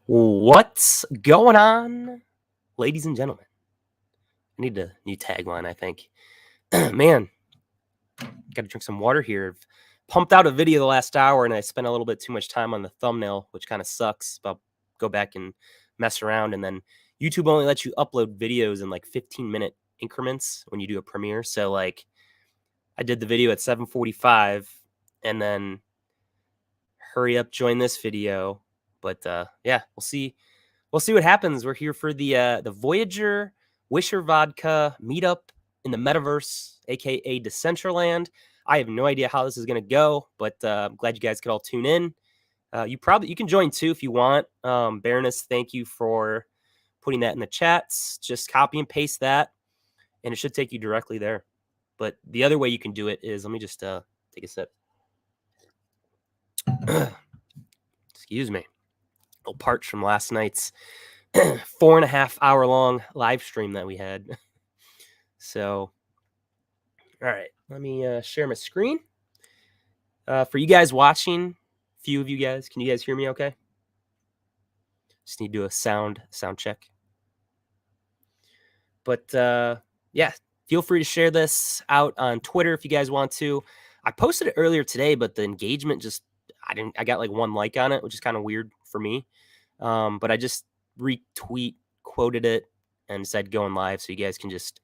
What's going on, ladies and gentlemen? I need a new tagline, I think. Man, got to drink some water here. I've pumped out a video the last hour, and I spent a little bit too much time on the thumbnail, which kind of sucks. But I'll go back and mess around, and then YouTube only lets you upload videos in like 15-minute increments when you do a premiere. So like, I did the video at 7:45, and then hurry up, join this video. But yeah, we'll see. We'll see what happens. We're here for the Voyager Vodka Meetup in the Metaverse, aka Decentraland. I have no idea how this is going to go, but I'm glad you guys could all tune in. You can join too if you want. Baroness, thank you for putting that in the chats. Just copy and paste that, and it should take you directly there. But the other way you can do it is, let me just take a sip. Excuse me. A little parched from last night's 4.5 hour long live stream that we had. So, all right, let me share my screen. For you guys watching, few of you guys, can you guys hear me okay? Just need to do a sound check. But yeah, feel free to share this out on Twitter if you guys want to. I posted it earlier today, but the engagement just, I got like 1 like on it, which is kind of weird for me. But I just quoted it and said going live, so you guys can just,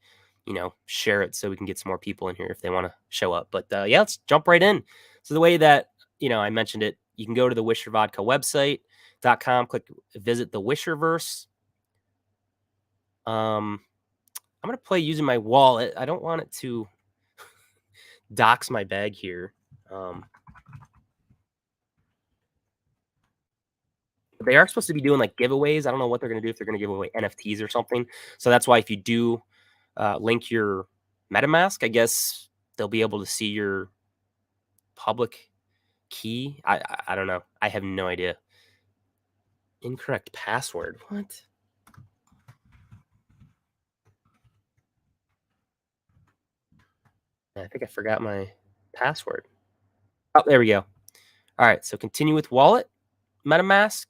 share it so we can get some more people in here if they want to show up. But yeah, let's jump right in. So the way that, I mentioned it, you can go to the Wisher Vodka website.com, click visit the Wisherverse. I'm going to play using my wallet. I don't want it to dox my bag here. They are supposed to be doing like giveaways. I don't know what they're going to do, if they're going to give away NFTs or something. So that's why if you do link your MetaMask, I guess they'll be able to see your public key. I don't know. I have no idea. Incorrect password. What? I think I forgot my password. Oh, there we go. All right. So continue with wallet, MetaMask.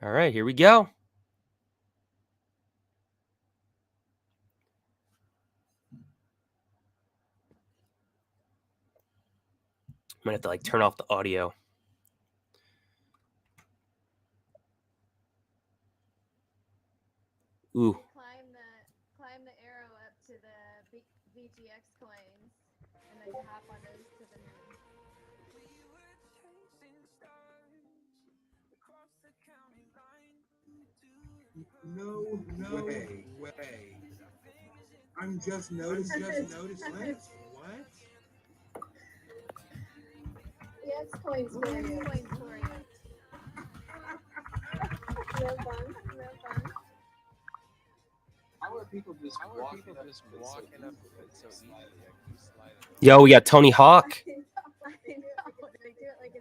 All right, here we go. I'm gonna have to like turn off the audio. Ooh. Climb the arrow up to the VGX coins, and then hop on those to the moon. No way. I'm just noticing. What? Yes, coins for you. Real fun. How are people just walking up so easily? Yo, we got Tony Hawk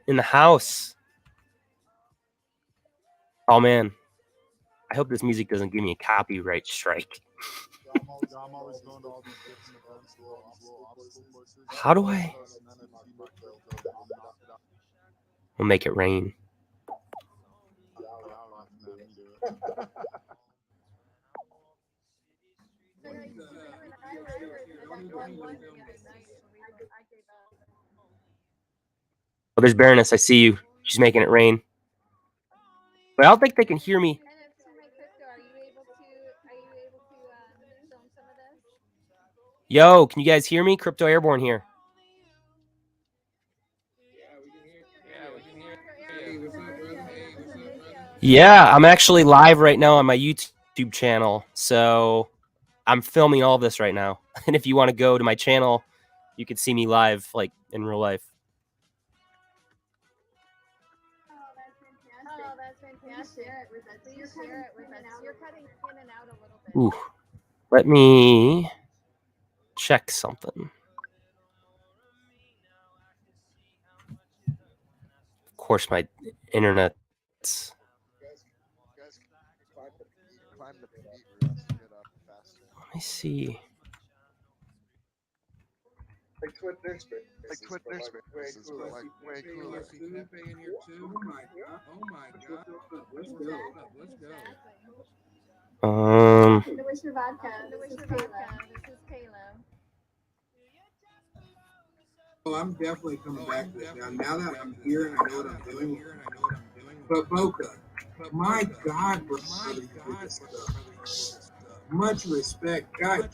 in the house. Oh man, I hope this music doesn't give me a copyright strike. How do I? We'll make it rain. Oh, there's Baroness. I see you. She's making it rain. But I don't think they can hear me. NFTMyCrypto, are you able to film some of this? Yo, can you guys hear me? Crypto Airborne here. Yeah, I'm actually live right now on my YouTube channel. So I'm filming all this right now. And if you want to go to my channel, you can see me live, like in real life. Oh, that's fantastic. Please share it with us. You're cutting in and out a little bit. Ooh, let me check something. Of course, my internet's. Let me see. quit their spaces, but like way cooler. in here too. Oh my god. Let's go. The Wisher Vodka. This is Kayla. Oh, I'm definitely coming back to this now that I'm here and I know what I'm doing. But Boca, my God, brother, you did this stuff. Much respect, guys.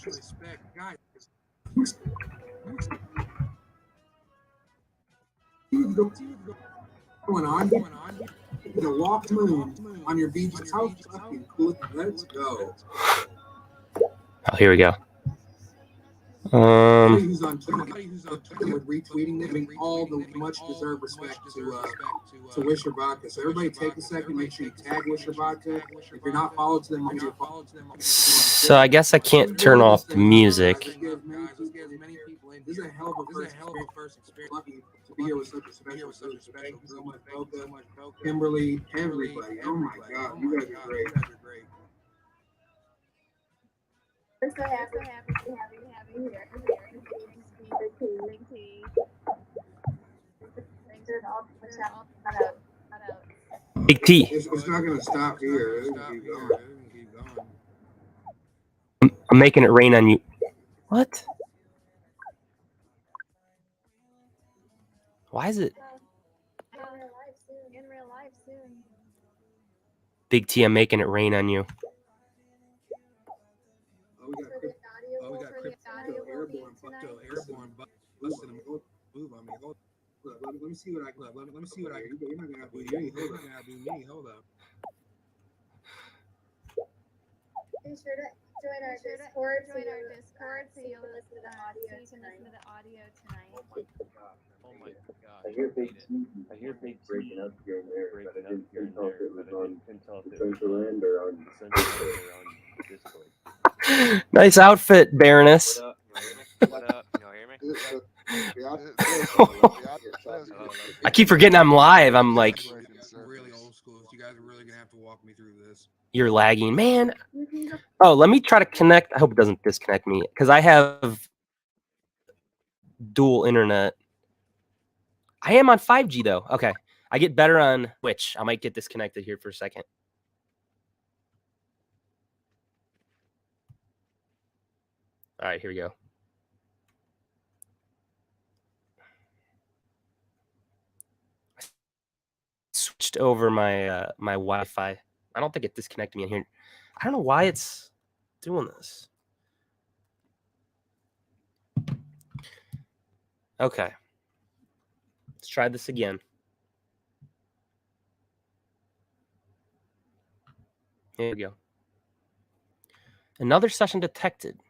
Going on? The walk moon on your beach. How fucking cool! Let's go. Oh, here we go. Somebody who's on Twitter with retweeting it, giving all the much deserved respect to Wisher Vodka. So everybody take a second, make sure you tag Wisher Vodka. If you're not followed to them, make sure you follow them. So I guess I can't turn off the music. This is a hell of a first experience. Lucky to be here with such a special Thank you so much, Boca, Kimberly, everybody. Oh my God, you guys are great. We're so happy to have you here. Big T. Thanks for all the shout out. Big T. It's not going to stop here. It's going to keep going. I'm making it rain on you. What? Why is it? In real life soon. Big T, I'm making it rain on you. We got crypto airborne, busting them. Move on me. Hold. Let me see what I got. Let me see what I got. You're not gonna have to do me. Hold up. Be sure to join our Discord so you'll listen to the audio tonight. Oh my god. I hear big breaking up here and there, but I couldn't tell if it was on Central End or on Discord. Nice outfit, Baroness. What up? Can y'all hear me? I keep forgetting I'm live. I'm like, Really old school. You guys are really gonna have to walk me through this. you're lagging, man. Oh, let me try to connect. I hope it doesn't disconnect me because I have dual internet. I am on 5G though. Okay. I get better on Twitch. I might get disconnected here for a second. All right, here we go. Switched over my my Wi-Fi. I don't think it disconnected me in here. I don't know why it's doing this. Okay. Let's try this again. Here we go. Another session detected.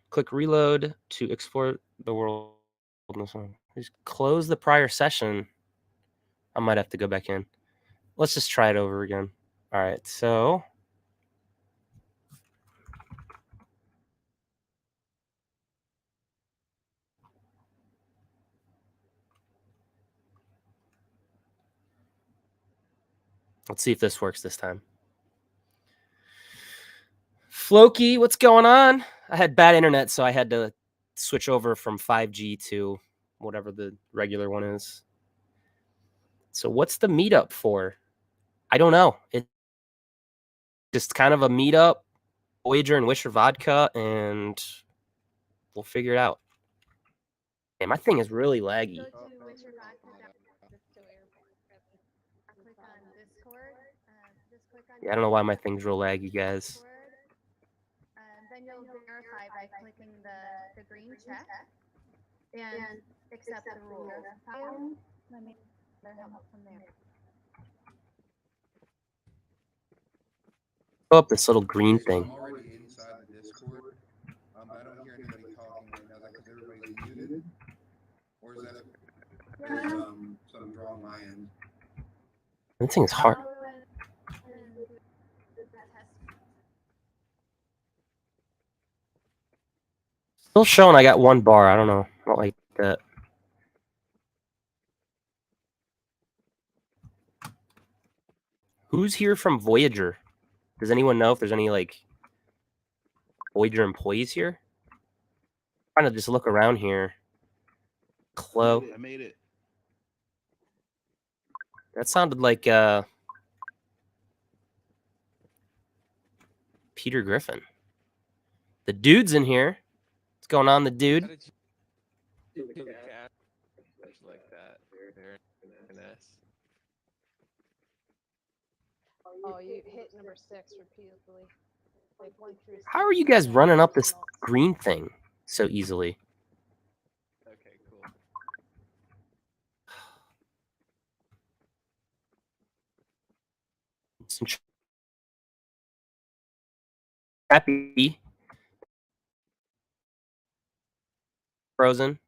Click reload to explore the world. Just close the prior session. I might have to go back in. Let's just try it over again. All right, so let's see if this works this time. Floki, what's going on? I had bad internet, so I had to switch over from 5G to whatever the regular one is. So what's the meetup for? I don't know. It's just kind of a meetup, Voyager and Wisher Vodka, and we'll figure it out. Hey, my thing is really laggy. Go to Wisher Vodka. Click on Discord. Just click on Yeah, I don't know why my thing's real laggy, guys. Then you'll verify by clicking the green check and accept the rules. Let me help from there. Go up this little green thing. I'm already inside the Discord. I don't hear anybody talking right now. Is that because everybody's muted? Or is that something wrong on my end? This thing's hard. Still showing I got one bar. I don't know. I don't like that. Who's here from Voyager? Does anyone know if there's any like Voyager employees here? Trying to just look around here. Clo. I made it. That sounded like Peter Griffin. The dude's in here. What's going on, the dude? How did you do the cat like that? Very nice. Oh, you hit number 6 repeatedly. Like 1 through 6. How are you guys running up this green thing so easily? Okay, cool. Some happy. Frozen.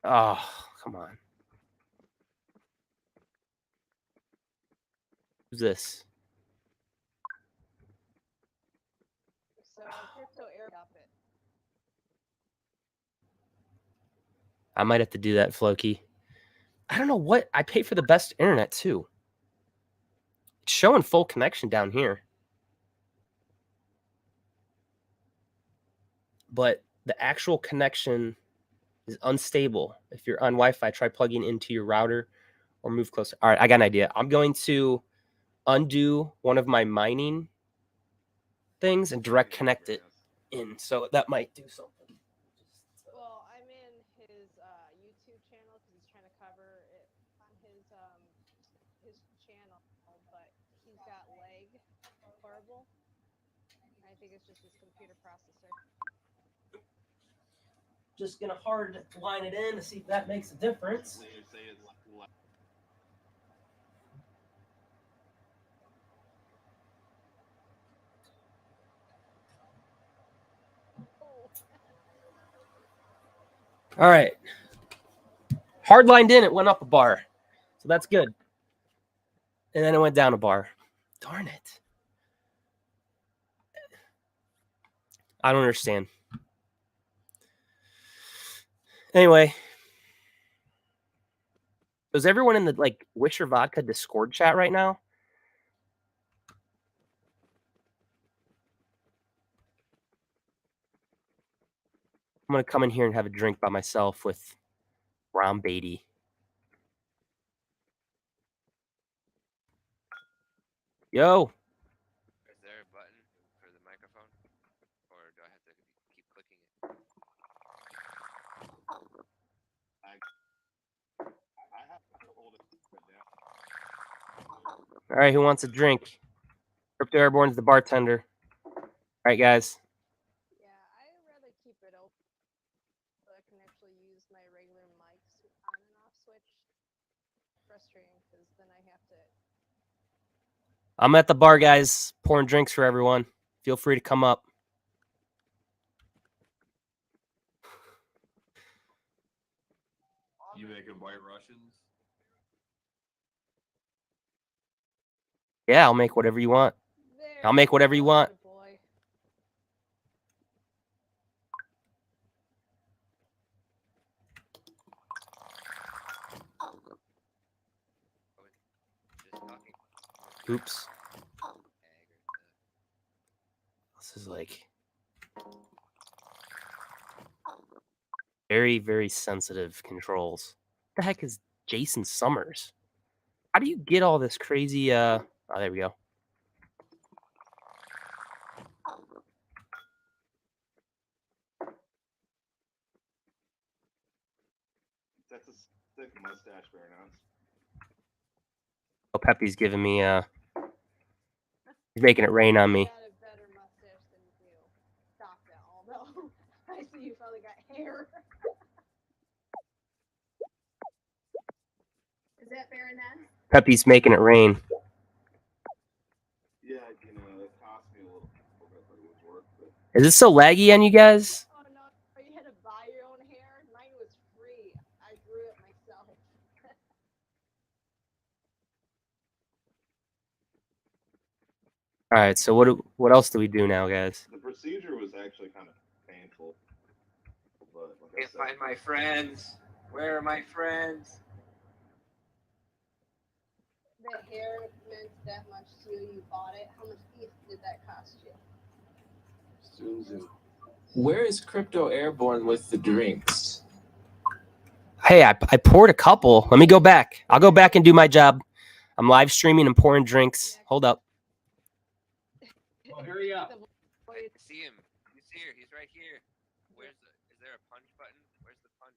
Oh, come on. Who's this? So crypto air up it. I might have to do that, Floki. I don't know what. I pay for the best internet, too. It's showing full connection down here. But the actual connection is unstable. If you're on Wi-Fi, try plugging into your router or move closer. All right, I got an idea. I'm going to undo one of my mining things and direct connect it in. So that might do something. Well, I'm in his YouTube channel because he's trying to cover it on his channel, but he's got lag horrible. I think it's just his computer processor. Just gonna hard line it in to see if that makes a difference. All right. Hard lined in, it went up a bar. So that's good. And then it went down a bar. Darn it. I don't understand. Anyway. Is everyone in the Wisher Vodka Discord chat right now? I'm going to come in here and have a drink by myself with Ron Beatty. Yo. Is there a button for the microphone? Or do I have to keep clicking it? I have to hold it down. All right, who wants a drink? Crypto Airborne's the bartender. All right, guys. Yeah, I'd rather keep it open so I can actually use my regular mics on and off switch. Frustrating because then I have to. I'm at the bar, guys, pouring drinks for everyone. Feel free to come up. You making White Russians? Yeah, I'll make whatever you want. I'll make whatever you want. Boy. Just talking. Oops. This is like very, very sensitive controls. What the heck is Jason Summers? How do you get all this crazy oh, there we go. That's a sick mustache, Baroness. Oh, Pepe's giving me he's making it rain on me. Got a better mustache than you. Stop that, although I see you probably got hair. Is that Baroness? Pepe's making it rain. Yeah, you know, it cost me a little bit, but it was worth it. Is it so laggy on you guys? Oh no, you had to buy your own hair? Mine was free. I grew it myself. All right, so what else do we do now, guys? The procedure was actually kind of painful, but like I Can't said, find my friends. Where are my friends? The hair meant that much to you. You bought it. How much did that cost you? Where is Crypto Airborne with the drinks? Hey, I poured a couple. Let me go back. I'll go back and do my job. I'm live streaming and pouring drinks. Hold up. Well, hurry up. I see him. He's here. He's right here. Is there a punch button? Where's the punch?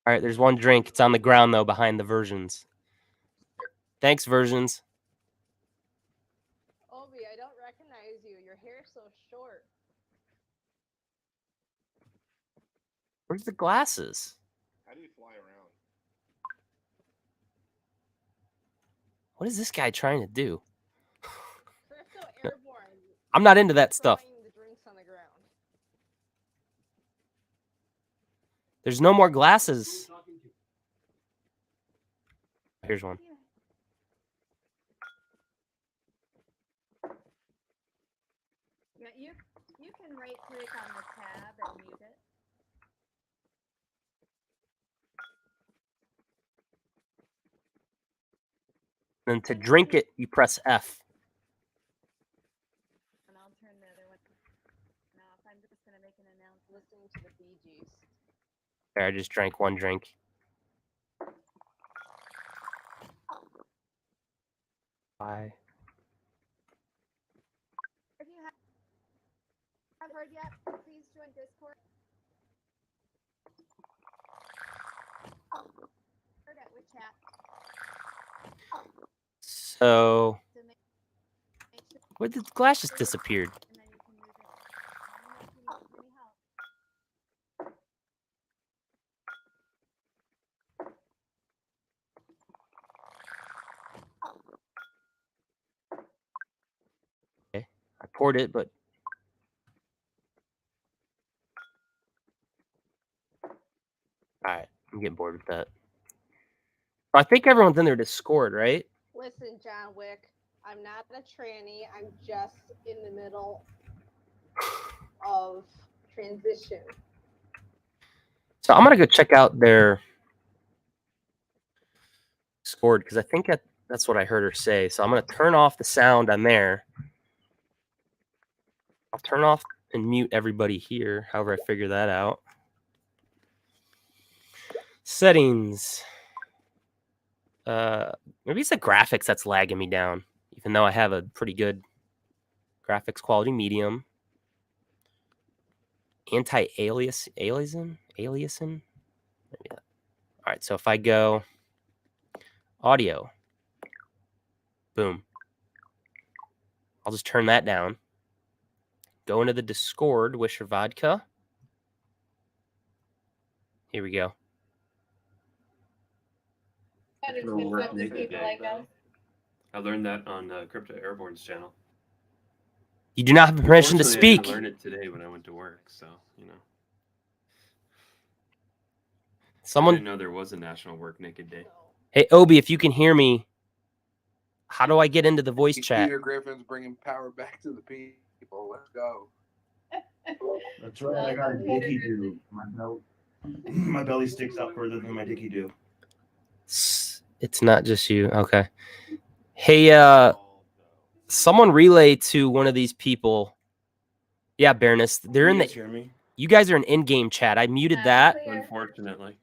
All right, there's one drink. It's on the ground, though, behind the versions. Thanks, versions. Obi, I don't recognize you. Your hair's so short. Where's the glasses? How do you fly around? What is this guy trying to do? Crypto Airborne. I'm not into that stuff. Throwing the drinks on the ground. There's no more glasses. Here's one. Yeah, you can right click on the tab and mute it. Then to drink it, you press F. And I'll turn the other one off. I'm just going to make an announcement. Listening to the Bee Gees. There, I just drank one drink. Bye. If you haven't heard yet, please join Discord. With chat. So, To make sure, where did the glass just disappeared? and then you can use it. Let me know if you need any help. I poured it, but all right, I'm getting bored with that. I think everyone's in their Discord, right? Listen, John Wick, I'm not a tranny. I'm just in the middle of transition. So I'm gonna go check out their Discord because I think that's what I heard her say. So I'm gonna turn off the sound on there. I'll turn off and mute everybody here. However, I figure that out. Settings. Maybe it's the graphics that's lagging me down, even though I have a pretty good graphics quality medium. Aliasing. Maybe that. All right, so if I go audio, boom. I'll just turn that down. Go into the Discord, Wisher Vodka. Here we go. I learned that on Crypto Airborne's channel. You do not have permission to Fortunately, I speak. didn't learn it today when I went to work, so you know. I Someone, didn't know there was a National Work Naked Day. hey Obi, if you can hear me, how do I get into the voice chat? Peter Griffin's bringing power back to the people. Let's go. That's right. I got a dicky do. My belly sticks out further than my dicky do. It's not just you. Okay. Hey, someone relay to one of these people. Yeah, Baroness. They're in You the. guys hear me? You guys are in in-game chat. I muted that. Unfortunately.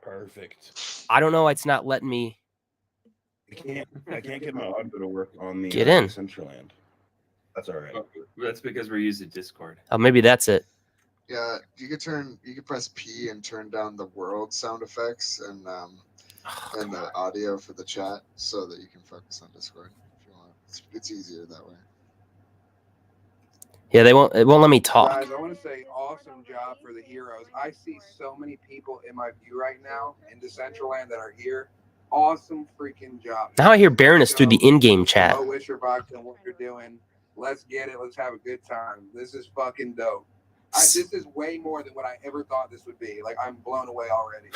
Perfect. I don't know. It's not letting me I can't get my audio to work on the get in. Decentraland. That's all right. That's because we're using Discord. Oh, maybe that's it. Yeah, you could press P and turn down the world sound effects and the audio for the chat so that you can focus on Discord if you want. It's easier that way. Yeah, it won't let me talk. Guys, I want to say awesome job for the heroes. I see so many people in my view right now in Decentraland that are here. Awesome freaking job. Now I hear Baroness through the in-game chat. Oh, Wisher Vodka and what you're doing. Let's get it. Let's have a good time. This is fucking dope. This is way more than what I ever thought this would be. Like, I'm blown away already.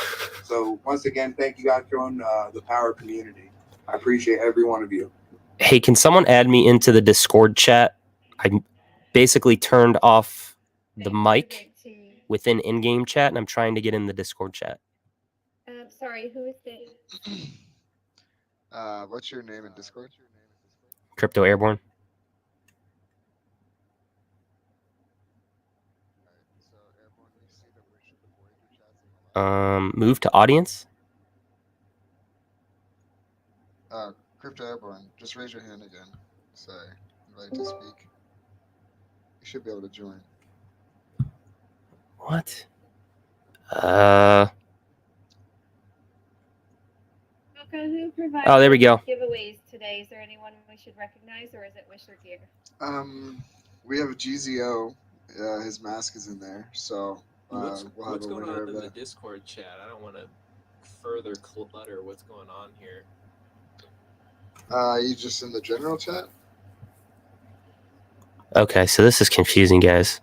So, once again, thank you guys for showing the power community. I appreciate every one of you. Hey, can someone add me into the Discord chat? I basically turned off the Thank you, mic Big T. within in-game chat, and I'm trying to get in the Discord chat. Sorry, who is the? What's your name in Discord? Crypto Airborne. So Airborne, you see that we're the Voyager chats in the left? Move to audience. Crypto Airborne, just raise your hand again. Sorry, invite to speak. You should be able to join. What? Who provides Oh, there we go. giveaways today? Is there anyone we should recognize, or is it Wisher Gear? We have a GZO. His mask is in there, so What's we'll have a going winner on of in the that. Discord chat? I don't want to further clutter what's going on here. You just in the general chat? Okay, so this is confusing, guys.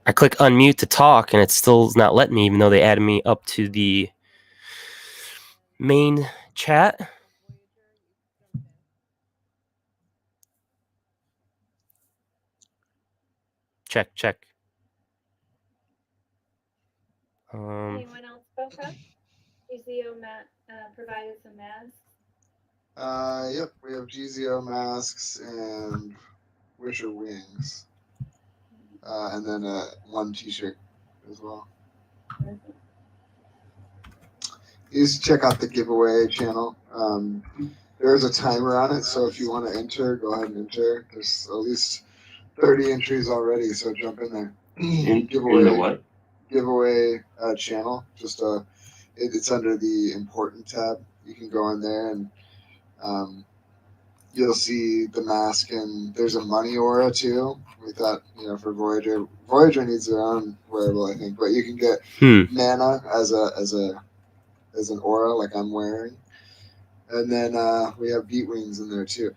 I click unmute to talk, and it still is not letting me, even though they added me up to the main chat. Check. Anyone else spoke up? GZO provided some masks. Yep, we have GZO masks and Wisher wings. And then one t-shirt as well. You just check out the giveaway channel. There's a timer on it, so if you want to enter, go ahead and enter. There's at least 30 entries already, so jump in there. Giveaway, in the what? Giveaway channel. Just it's under the important tab. You can go in there and you'll see the mask, and there's a money aura too. We thought, for Voyager needs their own wearable, I think, but you can get mana as an aura like I'm wearing, and then we have beat wings in there too.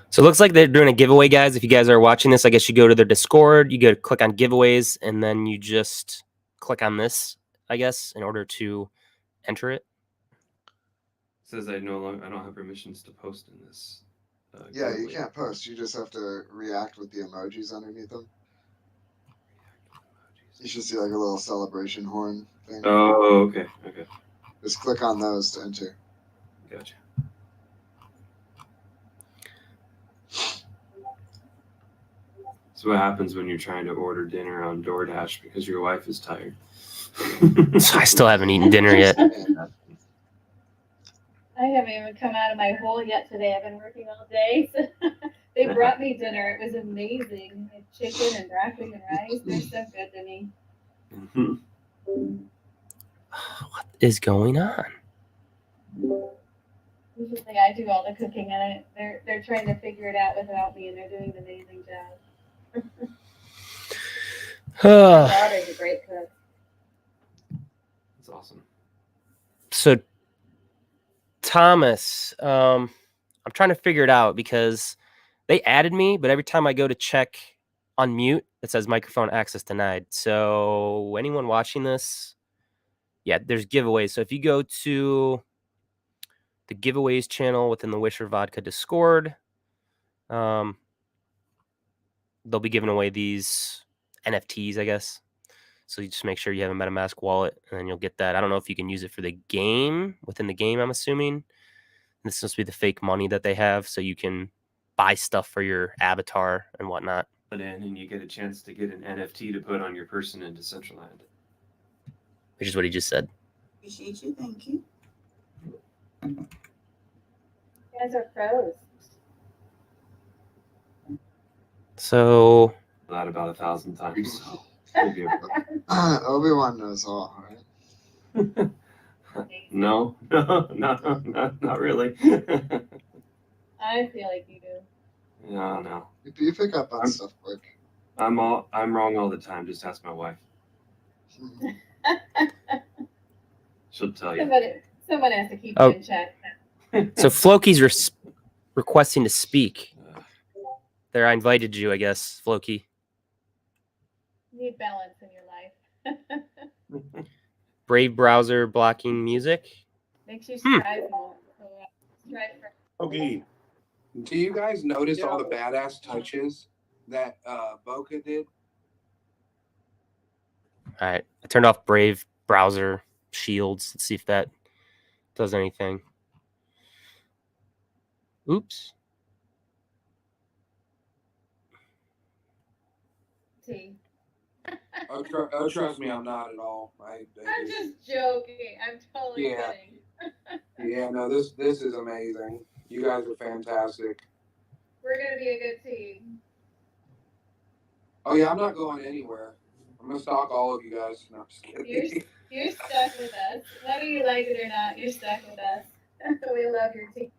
So it looks like they're doing a giveaway, guys. If you guys are watching this, I guess you go to their Discord, you go to click on giveaways, and then you just click on this, I guess, in order to enter it. It says I don't have permissions to post in this. Yeah, you can't post. You just have to react with the emojis underneath them. You should see like a little celebration horn thing. Oh, okay. Just click on those to enter. Gotcha. So what happens when you're trying to order dinner on DoorDash because your wife is tired? I still haven't eaten dinner yet. I haven't even come out of my hole yet today. I've been working all day. So they brought me dinner. It was amazing. Chicken and broccoli and rice. They're so good to me. What is going on? Usually I do all the cooking, and they're trying to figure it out without me, and they're doing an amazing job. My daughter's a great cook. That's awesome. So, Thomas, I'm trying to figure it out because they added me, but every time I go to check unmute, it says microphone access denied. So anyone watching this, yeah, there's giveaways. So if you go to the giveaways channel within the Wisher Vodka Discord, they'll be giving away these NFTs, I guess. So you just make sure you have a MetaMask wallet, and then you'll get that. I don't know if you can use it for the game, within the game, I'm assuming. This is supposed to be the fake money that they have, so you can buy stuff for your avatar and whatnot. And you get a chance to get an NFT to put on your person in Decentraland. Which is what he just said. Appreciate you. Thank you. You guys are pros. So... That about 1,000 times. Obiwan knows all, right? No, not really. I feel like you do. No. You pick up on stuff quick. I'm wrong all the time. Just ask my wife. She'll tell you. Someone has to keep you in check. So Floki's requesting to speak. There, I invited you, I guess, Floki. You need balance in your life. Brave browser blocking music. Makes you strive more. Strive for. Okay. Do you guys notice all the badass touches that Boca did? All right. I turned off Brave browser shields. Let's see if that does anything. Oops. Oh, trust me, I'm not at all. I'm just joking. I'm totally kidding. Yeah, no, this is amazing. You guys are fantastic. We're gonna be a good team. Oh yeah, I'm not going anywhere. I'm gonna stalk all of you guys. No, I'm just kidding. You're stuck with us. Whether you like it or not, you're stuck with us. We love your team.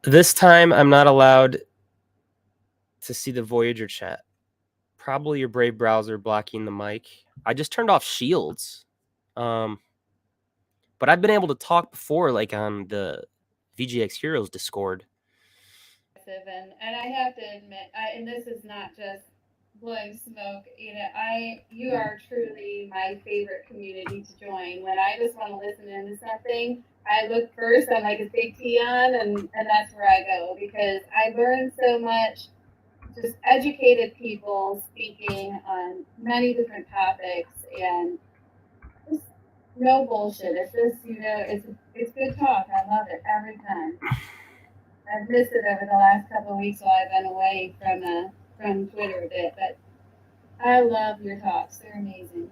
This time, I'm not allowed to see the Voyager chat. Probably your Brave browser blocking the mic. I just turned off shields. But I've been able to talk before, like on the VGX Heroes Discord. And I have to admit, and this is not just blowing smoke, you are truly my favorite community to join. When I just want to listen into something, I look first on like a BigTco, and that's where I go, because I learn so much. Just educated people speaking on many different topics, and just no bullshit. It's just, it's good talk. I love it every time. I've missed it over the last couple of weeks while I've been away from Twitter a bit, but I love your talks. They're amazing.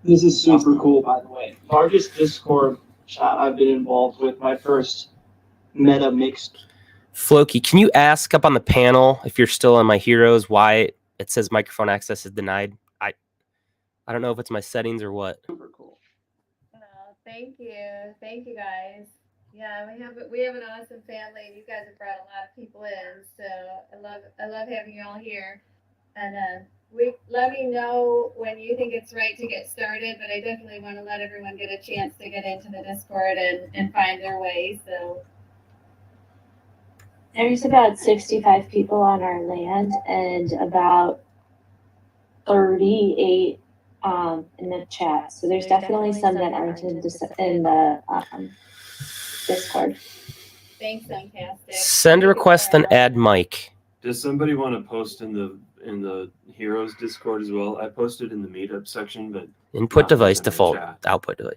This is super cool, by the way. Largest Discord chat I've been involved with. My first meta mixed. Floki, can you ask up on the panel if you're still on my heroes why it says microphone access is denied? I don't know if it's my settings or what. Super cool. Thank you guys. Yeah, we have an awesome family, and you guys have brought a lot of people in. So I love having you all here. And let me know when you think it's right to get started. But I definitely want to let everyone get a chance to get into the Discord and find their way. So there's about 65 people on our land and about 38 in the chat. So there's definitely some that aren't in the Discord. Thanks, fantastic. Send a request and add Mike. Does somebody want to post in the Heroes Discord as well? I posted in the Meetup section, but Input device default, output device.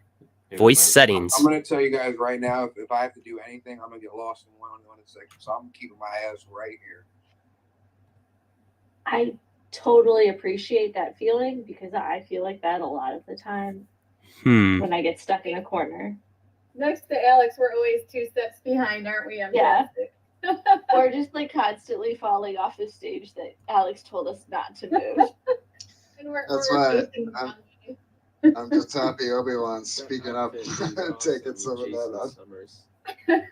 Voice settings. I'm gonna tell you guys right now, if I have to do anything, I'm gonna get lost in one-on-one section. So I'm keeping my ass right here. I totally appreciate that feeling, because I feel like that a lot of the time when I get stuck in a corner. Next to Alex, we're always 2 steps behind, aren't we? Yeah. Or just like constantly falling off the stage that Alex told us not to move. That's why I'm just happy Obiwan's speaking up and taking some of that on.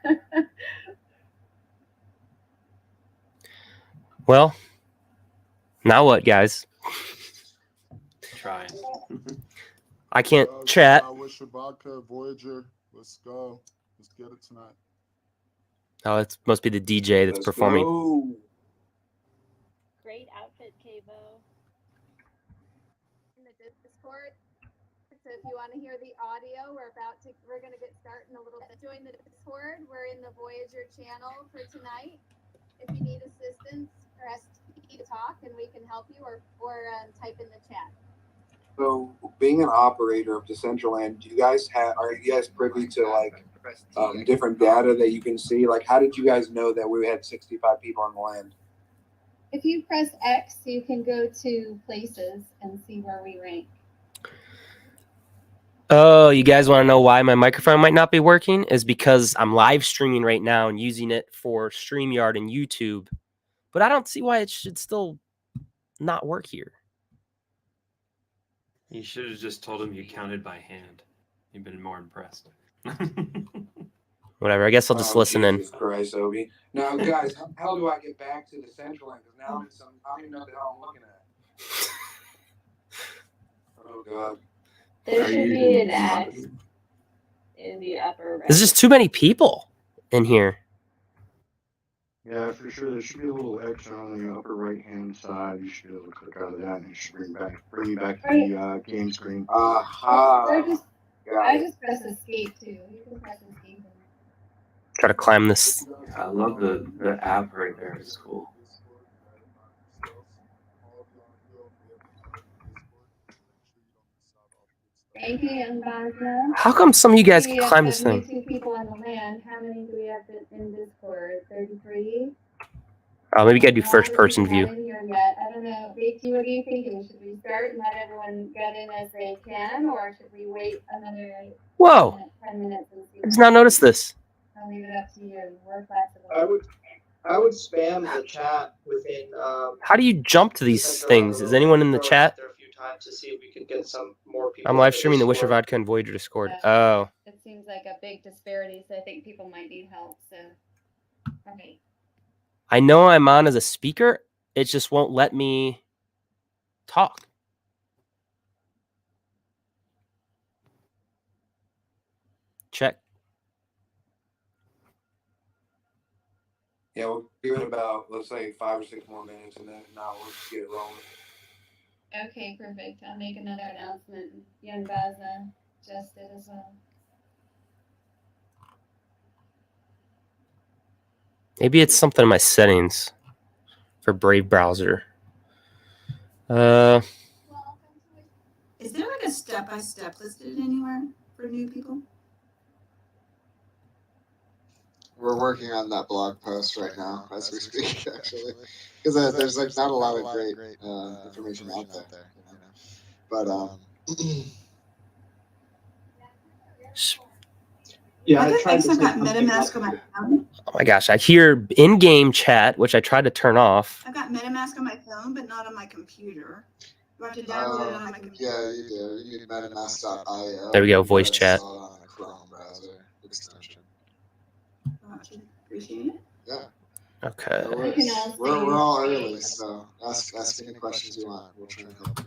Well, now what, guys? Trying. I can't chat. I wish Vodka Voyager. Let's go. Let's get it tonight. Oh, it must be the DJ that's performing. Go. Great outfit, Kavo. In the Discord. So if you want to hear the audio, we're going to get started in a little bit. Join the Discord. We're in the Voyager channel for tonight. If you need assistance, press T to talk and we can help you, or type in the chat. So, being an operator of Decentraland, are you guys privy to like different data that you can see? Like, how did you guys know that we had 65 people on the land? If you press X, you can go to places and see where we rank. Oh, you guys want to know why my microphone might not be working? Is because I'm live streaming right now and using it for StreamYard and YouTube. But I don't see why it should still not work here. You should have just told him you counted by hand. You've been more impressed. Whatever. I guess I'll just listen in. Jesus Christ, Obi. Now, guys, how do I get back to the Decentraland? Because now I don't even know the hell I'm looking at. Oh, God. There should be an X in the upper right. There's just too many people in here. Yeah, for sure. There should be a little X on the upper right-hand side. You should be able to click out of that, and it should bring you back to the game screen. I just press escape too. You can press escape. Try to climb this. I love the app right there. It's cool. Thank you, Young Bosna. How come some of you guys We can have climb this thing? 72 people on the land. How many do we have in Discord? 33? Oh, maybe you gotta do A lot first of person people not view. in here yet. I don't know. BigTco, what are you thinking? Should we start and let everyone get in as they can, or should we wait another Whoa! 10 minutes and see I what did not notice this. I'll leave it up to you. We're flexible. I would spam the chat within. How do you jump to these things? Is anyone in the chat? There a few times to see if we can get some more people. I'm live streaming the Wisher Vodka and Voyager Discord. Oh. It seems like a big disparity, so I think people might need help. So, okay. I know I'm on as a speaker. It just won't let me talk. Check. Yeah, we'll give it about, let's say, 5 or 6 more minutes, and then now we'll just get it rolling. Okay, perfect. I'll make another announcement. Young Bosna just did as well. Maybe it's something in my settings for Brave browser. Is there like a step-by-step listed anywhere for new people? We're working on that blog post right now as we speak, actually, because there's like not a lot of great information out there, you know. But yeah, I got MetaMask on my phone. Oh my gosh, I hear in-game chat, which I tried to turn off. I've got MetaMask on my phone, but not on my computer. Do I have to download it on my computer? yeah, you do. You need MetaMask.io. There we go, voice chat. Install it on a Chrome browser extension. Gotcha. Appreciate it. Yeah. Okay. No worries. We're all early, so ask any questions you want. We'll try and help you.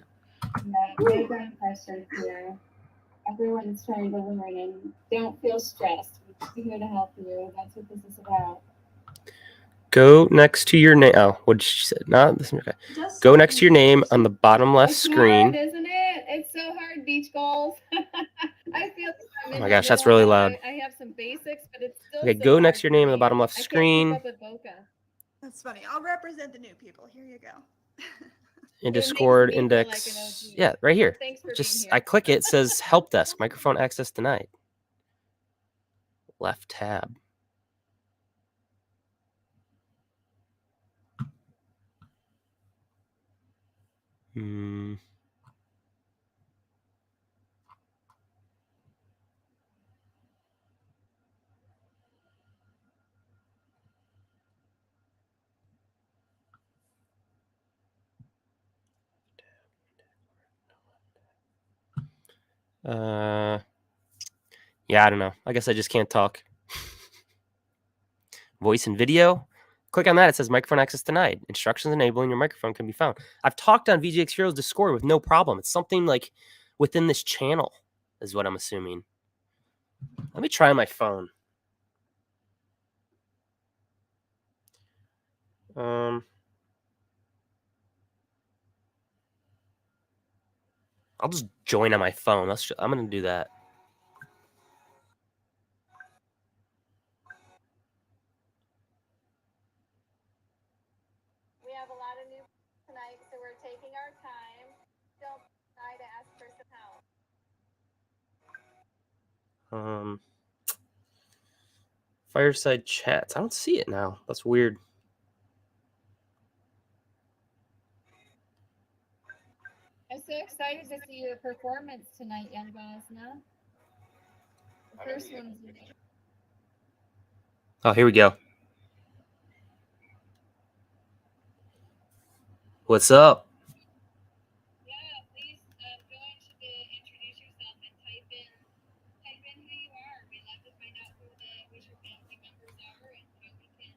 No great questions here. Everyone's trying to learn, and don't feel stressed. We're here to help you. That's what this is about. Go next to your name. Oh, what did she say? Not this. Okay. Go next to your name on the bottom left screen. Hard, isn't it? It's so hard, beach goals. I feel like I'm Oh in my the gosh, that's middle really now. loud. I have some basics, but it's still Okay, so go hard next to your for name on the me. bottom left I can't screen. keep up with Boca. That's funny. I'll represent the new people. Here you go. In Discord me feel index. like an OG. Yeah, right here. Thanks for being Just here. I click it, it says help desk, microphone access denied. Left tab. Hmm. Yeah, I don't know. I guess I just can't talk. Voice and video. Click on that. It says microphone access denied. Instructions enabling your microphone can be found. I've talked on VGX Heroes Discord with no problem. It's something like within this channel is what I'm assuming. Let me try my phone. I'll just join on my phone. I'm going to do that. We have a lot of new tonight, so we're taking our time. Don't try to ask for some help. Fireside chats. I don't see it now. That's weird. I'm so excited to see your performance tonight, Young Bosna. The first one's Oh, here we go. What's up? Yeah, please go into the introduce yourself and type in who you are. We'd love to find out who the Wisher family members are and how we can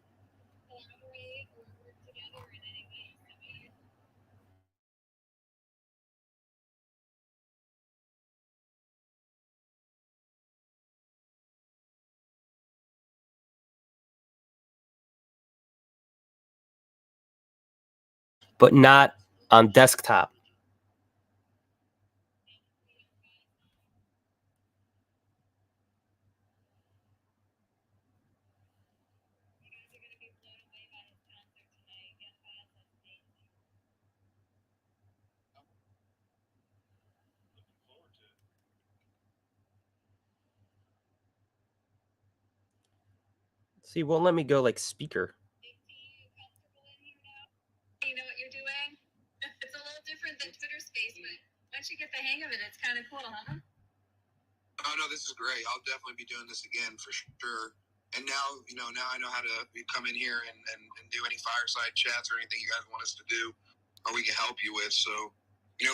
collaborate or work together in any way. But not on desktop. See, it won't let me go like speaker. You know what you're doing? It's a little different than Twitter Space, but once you get the hang of it, it's kind of cool, huh? Oh no, this is great. I'll definitely be doing this again for sure. And now, now I know how to come in here and do any fireside chats or anything you guys want us to do, or we can help you with. So,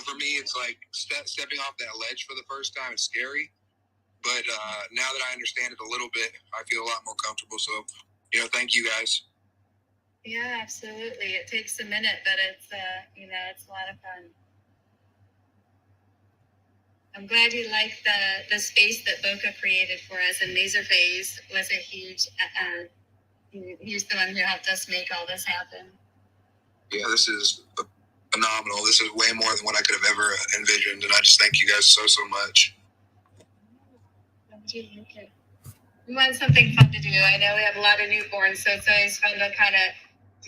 for me, it's like stepping off that ledge for the first time. It's scary, but now that I understand it a little bit, I feel a lot more comfortable. So, thank you guys. Yeah, absolutely. It takes a minute, but it's it's a lot of fun. I'm glad you liked the space that Boca created for us, and Laserphase was a huge. He's the one who helped us make all this happen. Yeah, this is phenomenal. This is way more than what I could have ever envisioned, and I just thank you guys so much. Okay. We want something fun to do. I know we have a lot of newborns, so it's always fun to kind of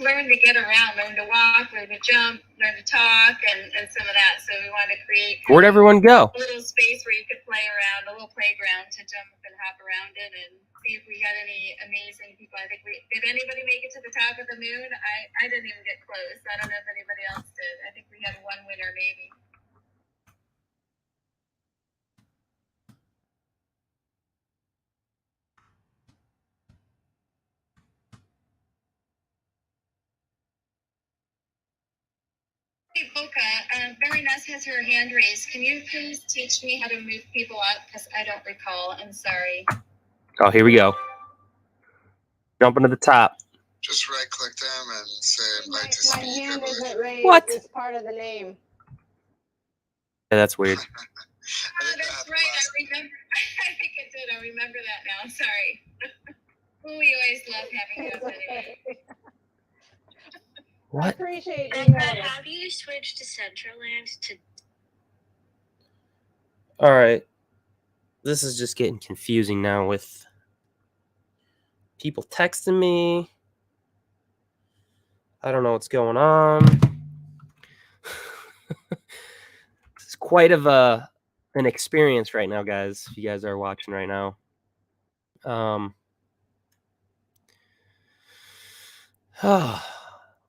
learn to get around, learn to walk, learn to jump, learn to talk, and some of that. So we wanted to create Where'd everyone go? a little space where you could play around, a little playground to jump and hop around in, and see if we had any amazing people. I think did anybody make it to the top of the moon? I didn't even get close. I don't know if anybody else did. I think we had one winner maybe. Hey, Boca, Baroness has her hand raised. Can you please teach me how to move people up? Because I don't recall. I'm sorry. Oh, here we go. Jumping to the top. Just right click them and say invite to My speak. hand isn't raised. What? It's part of the name. Yeah, that's weird. That's right. I remember. I think I did. I remember that now. Sorry. We always love having those anyway. I What? appreciate you. How do you switch to Centraland to? All right. This is just getting confusing now with people texting me. I don't know what's going on. It's quite of an experience right now, guys. If you guys are watching right now.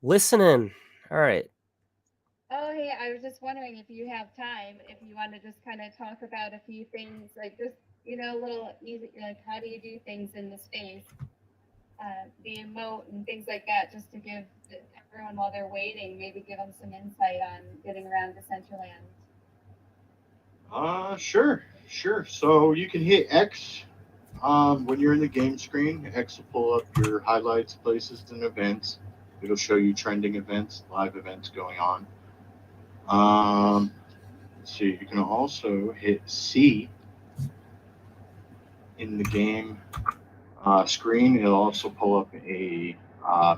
Listening. All right. Oh, hey, I was just wondering if you have time, if you want to just kind of talk about a few things, like just, a little easy, like how do you do things in the space, the emote and things like that, just to give everyone while they're waiting, maybe give them some insight on getting around to Centraland. Sure. So you can hit X when you're in the game screen. X will pull up your highlights, places, and events. It'll show you trending events, live events going on. Let's see, you can also hit C in the game screen. It'll also pull up a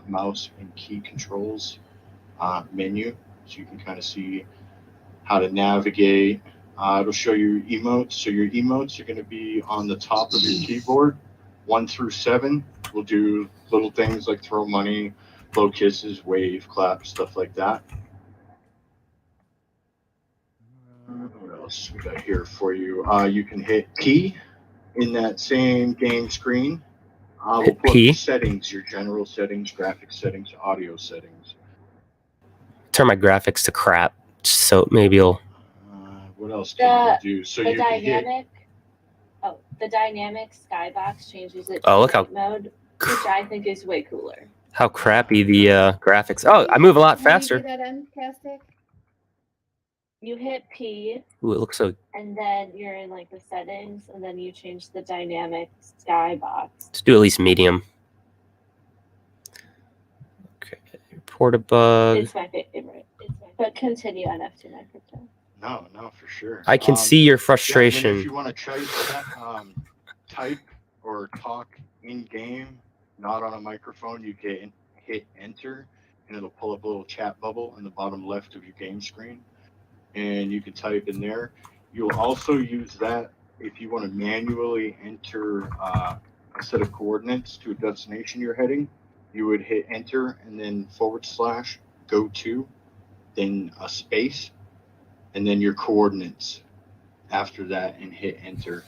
mouse and key controls menu, so you can kind of see how to navigate. It'll show you emotes. So your emotes are going to be on the top of your keyboard. 1 through 7 will do little things like throw money, blow kisses, wave, clap, stuff like that. What else we got here for you? You can hit P in that same game screen. We'll Hit put P. settings, your general settings, graphic settings, audio settings. Turn my graphics to crap, so maybe it'll. What else can you do? So the you can hit. The dynamic skybox changes it to Oh, look how. night mode, which I think is way cooler. How crappy the graphics. Oh, I move a lot faster. How do you do that, Castic? You hit P. Ooh, it looks so. And then you're in like the settings, and then you change the dynamic skybox. Let's do at least medium. Okay, report a bug. It's my favorite. But continue NFTMyCrypto. No, for sure. I can see your Yeah, frustration. and if you want to type or talk in game, not on a microphone, you can hit enter, and it'll pull up a little chat bubble in the bottom left of your game screen, and you can type in there. You'll also use that if you want to manually enter a set of coordinates to a destination you're heading. You would hit enter and then / go to, then a space, and then your coordinates after that, and hit enter.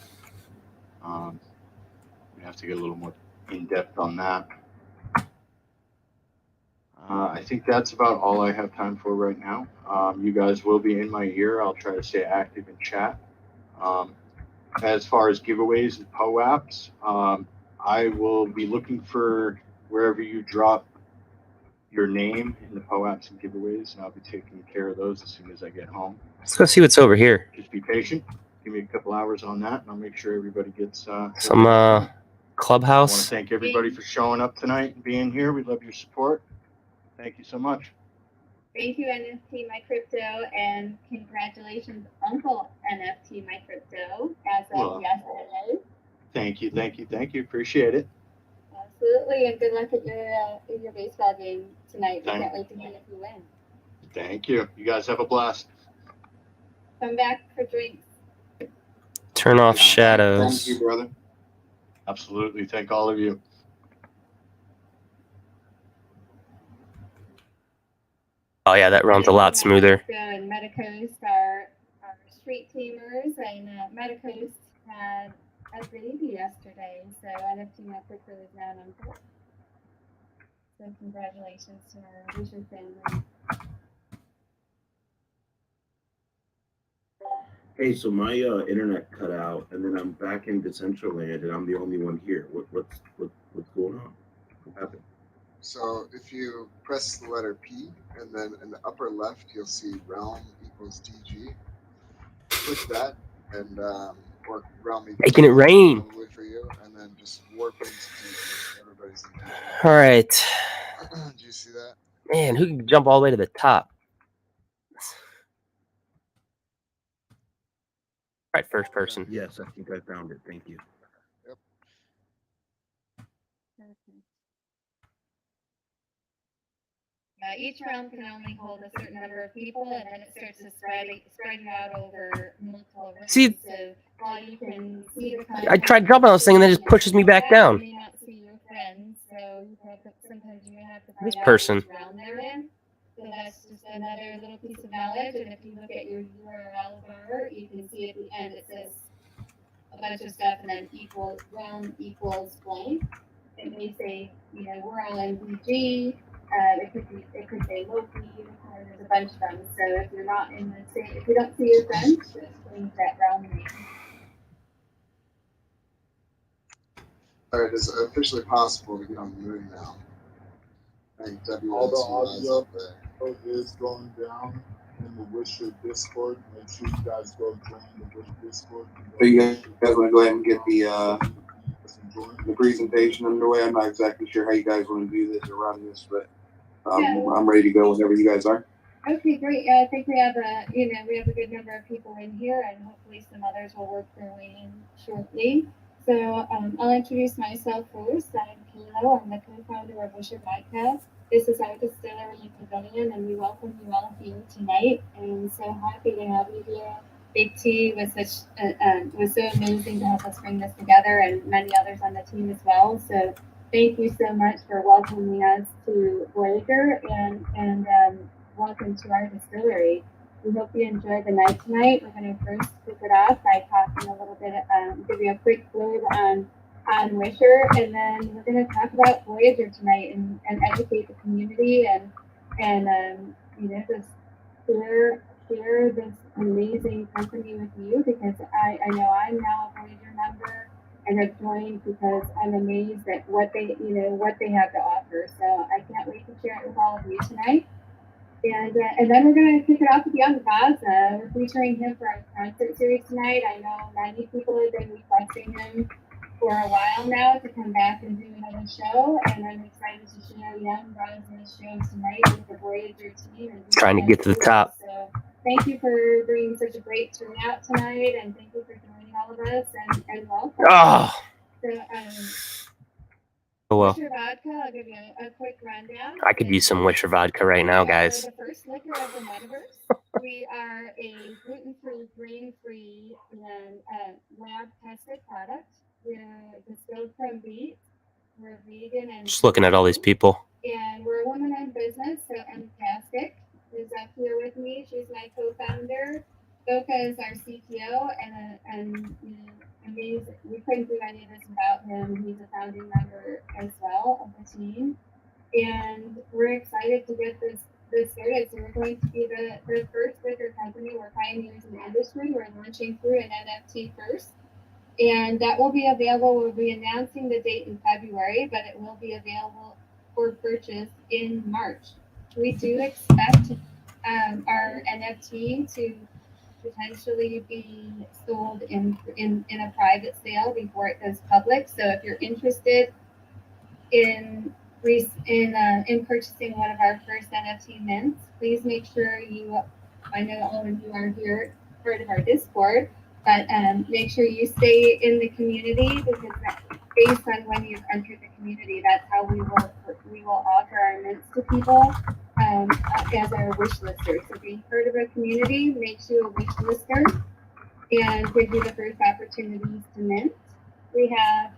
You have to get a little more in depth on that. I think that's about all I have time for right now. You guys will be in my ear. I'll try to stay active in chat. As far as giveaways and POAPs, I will be looking for wherever you drop your name in the POAPs and giveaways, and I'll be taking care of those as soon as I get home. Let's go see what's over here. Just be patient. Give me a couple hours on that, and I'll make sure everybody gets some I Clubhouse. want to thank everybody for showing up tonight and being here. We love your support. Thank you so much. Thank you, NFTMyCrypto, and congratulations, Uncle NFTMyCrypto, as of yesterday. Thank you, thank you, thank you. Appreciate it. Absolutely, and good luck at your baseball game tonight. We can't wait to hear if you win. Thank you. You guys have a blast. Come back for drinks. Turn off shadows. Thank you, brother. Absolutely. Thank all of you. Oh yeah, that runs a lot smoother. And Metacoast are street teamers, and Metacoast had a baby yesterday, so NFTMyCrypto is now on board. So congratulations to our Voyager family. Hey, so my internet cut out, and then I'm back in Decentraland, and I'm the only one here. What's going on? What happened? So if you press the letter P, and then in the upper left, you'll see realm equals DG. Click that, and or realm equals Making it rain. probably for you, and then just warp into DG. Everybody's in DG. All right. Do you see that? Man, who can jump all the way to the top? All right, first person. Yes, I think I found it. Thank you. Yep. Each realm can only hold a certain number of people, and then it starts to spread out over multiple rooms. See, so while you can see the I tried jumping on this thing, and then it just pushes me back down. You may not see your friends, so sometimes you may have to This find out person. which realm they're in. So that's just another little piece of knowledge. And if you look at your URL bar, you can see at the end it says a bunch of stuff, and then realm equals blank. It may say, we're all in BG. It could say Loki, or there's a bunch of them. So if you're not in the same, if you don't see your friends, just change that realm name. All right, it's officially possible to get on the moon now. I think All the WNC is audio up there. is going down in the Wisher Discord. Make sure you guys go join the Wisher Discord. So you guys want to go ahead and get the presentation underway? I'm not exactly sure how you guys want to do this or run this, but I'm ready to go whenever you guys are. Okay, great. I think we have a good number of people in here, and hopefully some others will work their way in shortly. So I'll introduce myself first. I'm Kayla. I'm the co-founder of Voyager Meetup. This is our distillery and pavilion, and we welcome you all here tonight. And so happy to have you here. Big T was was so amazing to help us bring this together, and many others on the team as well. So thank you so much for welcoming us to Voyager, and welcome to our distillery. We hope you enjoy the night tonight. We're going to first kick it off by talking a little bit, give you a quick blurb on Wisher, and then we're going to talk about Voyager tonight and educate the community and just share this amazing company with you, because I know I'm now a Voyager member and have joined because I'm amazed at what they have to offer. So I can't wait to share it with all of you tonight. And then we're going to kick it off with young Bosna. We're featuring him for our concert series tonight. I know many people have been requesting him for a while now to come back and do another show, and I'm excited to share young Bosna's show tonight with the Voyager team. And Trying to get to the top. So thank you for bringing such a great turnout tonight, and thank you for joining all of us, and welcome. Oh. Oh well. Wisher Vodka, I'll give you a quick rundown. I could use some Wisher vodka right now, guys. We are the first liquor of the Metaverse. We are a gluten-free, grain-free, and lab-tested product. We're distilled from wheat. We're vegan and Just looking at all these people. And we're a woman-owned business. So Fantastic is up here with me. She's my co-founder. Vodka is our CTO, and amazing. We couldn't do any of this without him. He's a founding member as well of the team. And we're excited to get this started. So we're going to be the first liquor company. We're pioneers in the industry. We're launching through an NFT first. And that will be available. We'll be announcing the date in February, but it will be available for purchase in March. We do expect our NFT to potentially be sold in a private sale before it goes public. So if you're interested in purchasing one of our first NFT mints, please make sure I know all of you are here, part of our Discord, but make sure you stay in the community, because based on when you've entered the community, that's how we will offer our mints to people as our wish listers. So being part of a community makes you a wish lister and gives you the first opportunities to mint. We have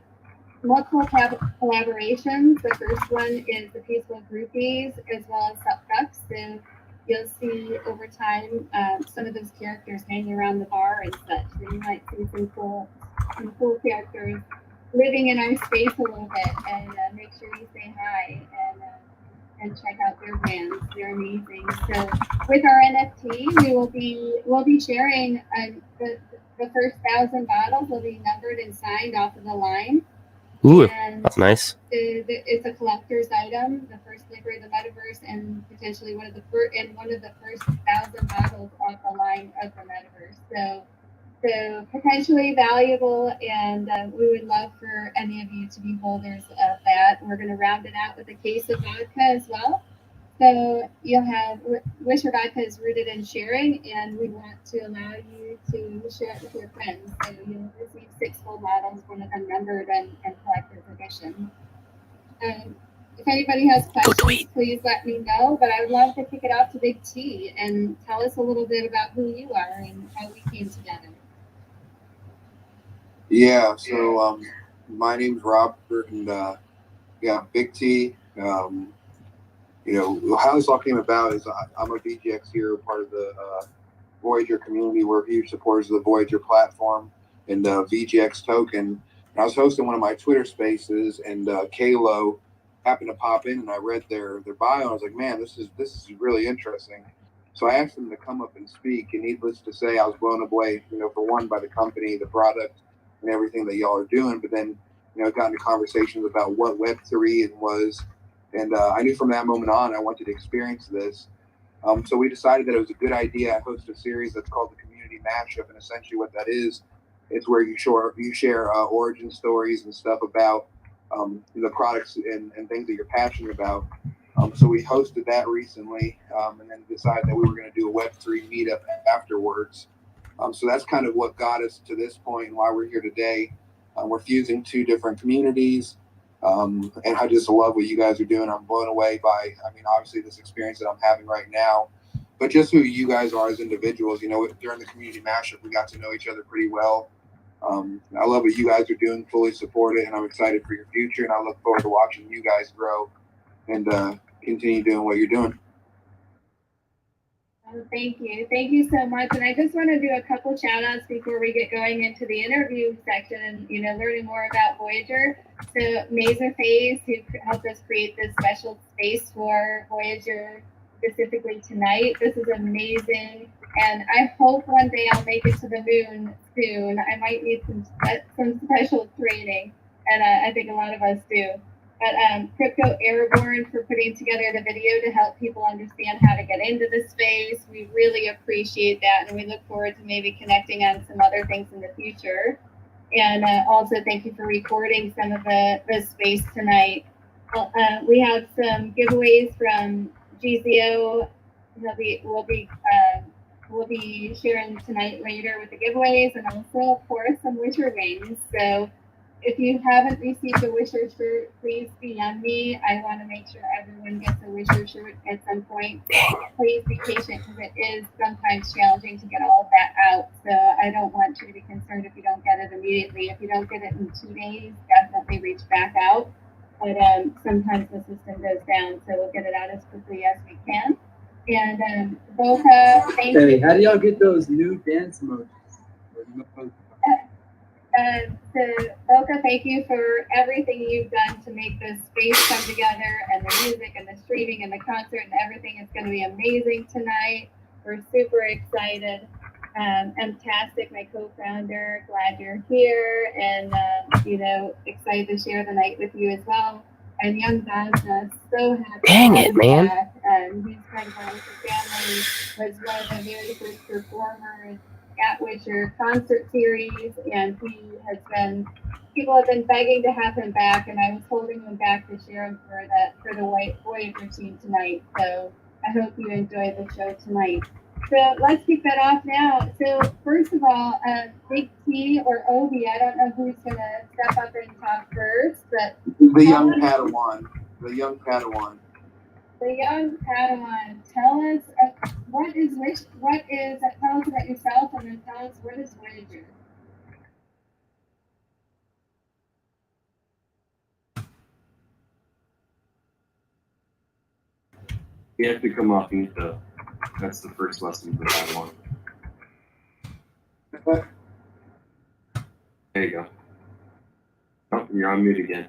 multiple collaborations. The first one is the Peaceful Groupies as well as Sup Ducks. So you'll see over time some of those characters hanging around the bar and such. So you might see some cool characters living in our space a little bit, and make sure you say hi and check out their brands. They're amazing. So with our NFT, we'll be sharing the first 1,000 bottles will be numbered and signed off of the line. Ooh, And that's nice. It's a collector's item, the first liquor of the Metaverse, and potentially one of the first 1,000 bottles off the line of the Metaverse. So potentially valuable, and we would love for any of you to be holders of that. We're going to round it out with a case of vodka as well. So you'll have Wisher Vodka is rooted in sharing, and we want to allow you to share it with your friends. So you'll receive 6 full bottles, one of them numbered and collector's edition. If anybody has questions, please let me know. But I would love to kick it off to Big T and tell us a little bit about who you are and how we came together. Yeah, so my name's Robert, and Big T. How this all came about is I'm a VGX here, part of the Voyager community. We're huge supporters of the Voyager platform and VGX token. And I was hosting one of my Twitter spaces, and Kalo happened to pop in, and I read their bio, and I was like, man, this is really interesting. So I asked them to come up and speak, and needless to say, I was blown away, for one, by the company, the product, and everything that y'all are doing. But then, got into conversations about what Web3 was. And I knew from that moment on I wanted to experience this. So we decided that it was a good idea. I host a series that's called the Community Mashup, and essentially what that is, it's where you share origin stories and stuff about the products and things that you're passionate about. So we hosted that recently, and then decided that we were going to do a Web3 meetup afterwards. So that's kind of what got us to this point and why we're here today. We're fusing 2 different communities. And I just love what you guys are doing. I'm blown away by, obviously this experience that I'm having right now, but just who you guys are as individuals. During the community mashup, we got to know each other pretty well. I love what you guys are doing, fully support it, and I'm excited for your future, and I look forward to watching you guys grow and continue doing what you're doing. Thank you. Thank you so much. And I just want to do a couple shout outs before we get going into the interview section and, learning more about Voyager. So Mazer Phase, who helped us create this special space for Voyager specifically tonight. This is amazing. And I hope one day I'll make it to the moon soon. I might need some special training. And I think a lot of us do. But Crypto Airborne for putting together the video to help people understand how to get into the space. We really appreciate that, and we look forward to maybe connecting on some other things in the future. And also thank you for recording some of the space tonight. We have some giveaways from GZO. We'll be sharing tonight later with the giveaways, and also, of course, some Wisher wings. So if you haven't received a Wisher shirt, please DM me. I want to make sure everyone gets a Wisher shirt at some point. Please be patient, because it is sometimes challenging to get all of that out. So I don't want you to be concerned if you don't get it immediately. If you don't get it in 2 days, definitely reach back out. But sometimes the system goes down, so we'll get it out as quickly as we can. And Boca, thank you. Hey, how do y'all get those new dance emojis? So, Boca, thank you for everything you've done to make this space come together, and the music and the streaming and the concert and everything is going to be amazing tonight. We're super excited. Fantastic, my co-founder. Glad you're here, and excited to share the night with you as well. And young Bosna, so happy. Dang it, man! He's part of our family. Was one of the very first performers at Voyager concert series, and people have been begging to have him back, and I was holding him back to share him for the White Voyager team tonight. So I hope you enjoy the show tonight. So let's kick that off now. So first of all, Big T or Obi, I don't know who's gonna step up and talk first, but the young Padawan. The young Padawan. The young Padawan, tell us tell us about yourself, and then tell us what is Voyager. You have to come off mute though. That's the first lesson for Padawan. There you go. Oh, you're on mute again.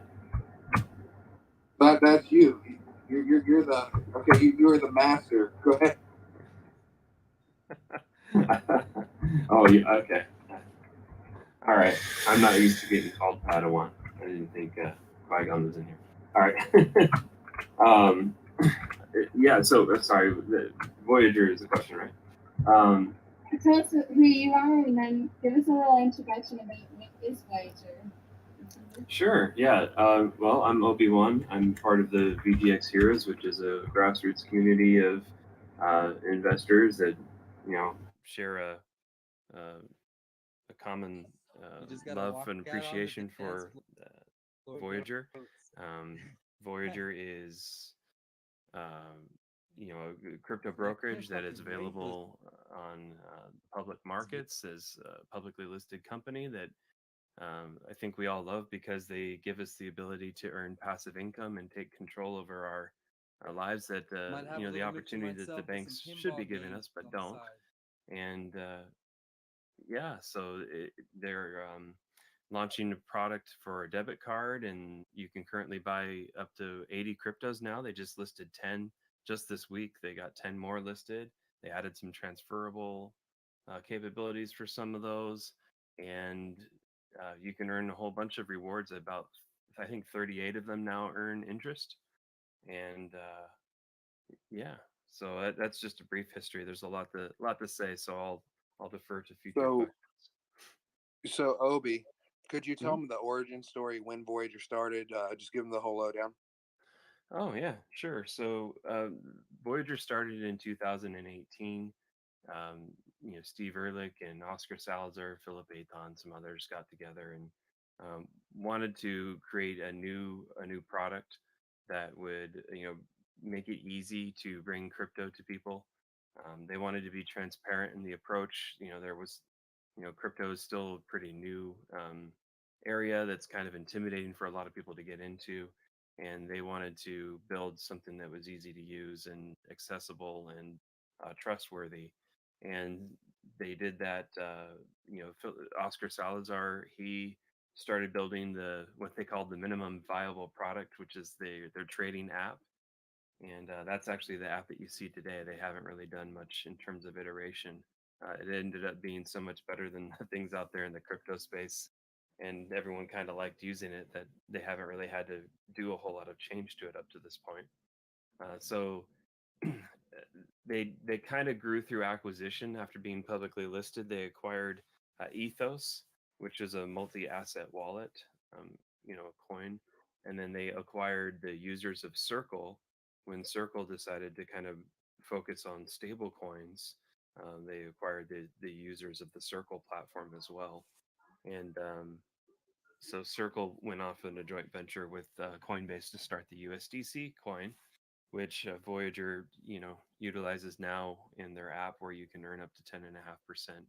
That's you. You're the okay. You're the master. Go ahead. Oh, you okay? All right. I'm not used to getting called Padawan. I didn't think Qui-Gon was in here. All right. Yeah. So sorry. The Voyager is the question, right? Tell us who you are, and then give us a little introduction about what is Voyager. Sure. Yeah. Well, I'm Obiwan. I'm part of the VGX Heroes, which is a grassroots community of investors that share a common love and appreciation for Voyager. Voyager is a crypto brokerage that is available on public markets as a publicly listed company that I think we all love because they give us the ability to earn passive income and take control over our lives that the opportunity that the banks should be giving us but don't. And so they're launching a product for a debit card, and you can currently buy up to 80 cryptos now. They just listed 10 just this week. They got 10 more listed. They added some transferable capabilities for some of those, and you can earn a whole bunch of rewards. About, I think, 38 of them now earn interest. And so that's just a brief history. There's a lot to say, so I'll defer to future questions. So Obi, could you tell them the origin story when Voyager started? Just give them the whole lowdown. Oh yeah, sure. So Voyager started in 2018. Steve Ehrlich and Oscar Salazar, Philip Athon, some others got together and wanted to create a new product that would make it easy to bring crypto to people. They wanted to be transparent in the approach. There was crypto is still a pretty new area that's kind of intimidating for a lot of people to get into, and they wanted to build something that was easy to use and accessible and trustworthy. And they did that. Oscar Salazar, he started building what they called the minimum viable product, which is their trading app. And that's actually the app that you see today. They haven't really done much in terms of iteration. It ended up being so much better than the things out there in the crypto space, and everyone kind of liked using it that they haven't really had to do a whole lot of change to it up to this point. So they kind of grew through acquisition. After being publicly listed, they acquired Ethos, which is a multi-asset wallet, a coin, and then they acquired the users of Circle. When Circle decided to kind of focus on stable coins, they acquired the users of the Circle platform as well. And so Circle went off in a joint venture with Coinbase to start the USDC coin, which Voyager, utilizes now in their app, where you can earn up to 10.5%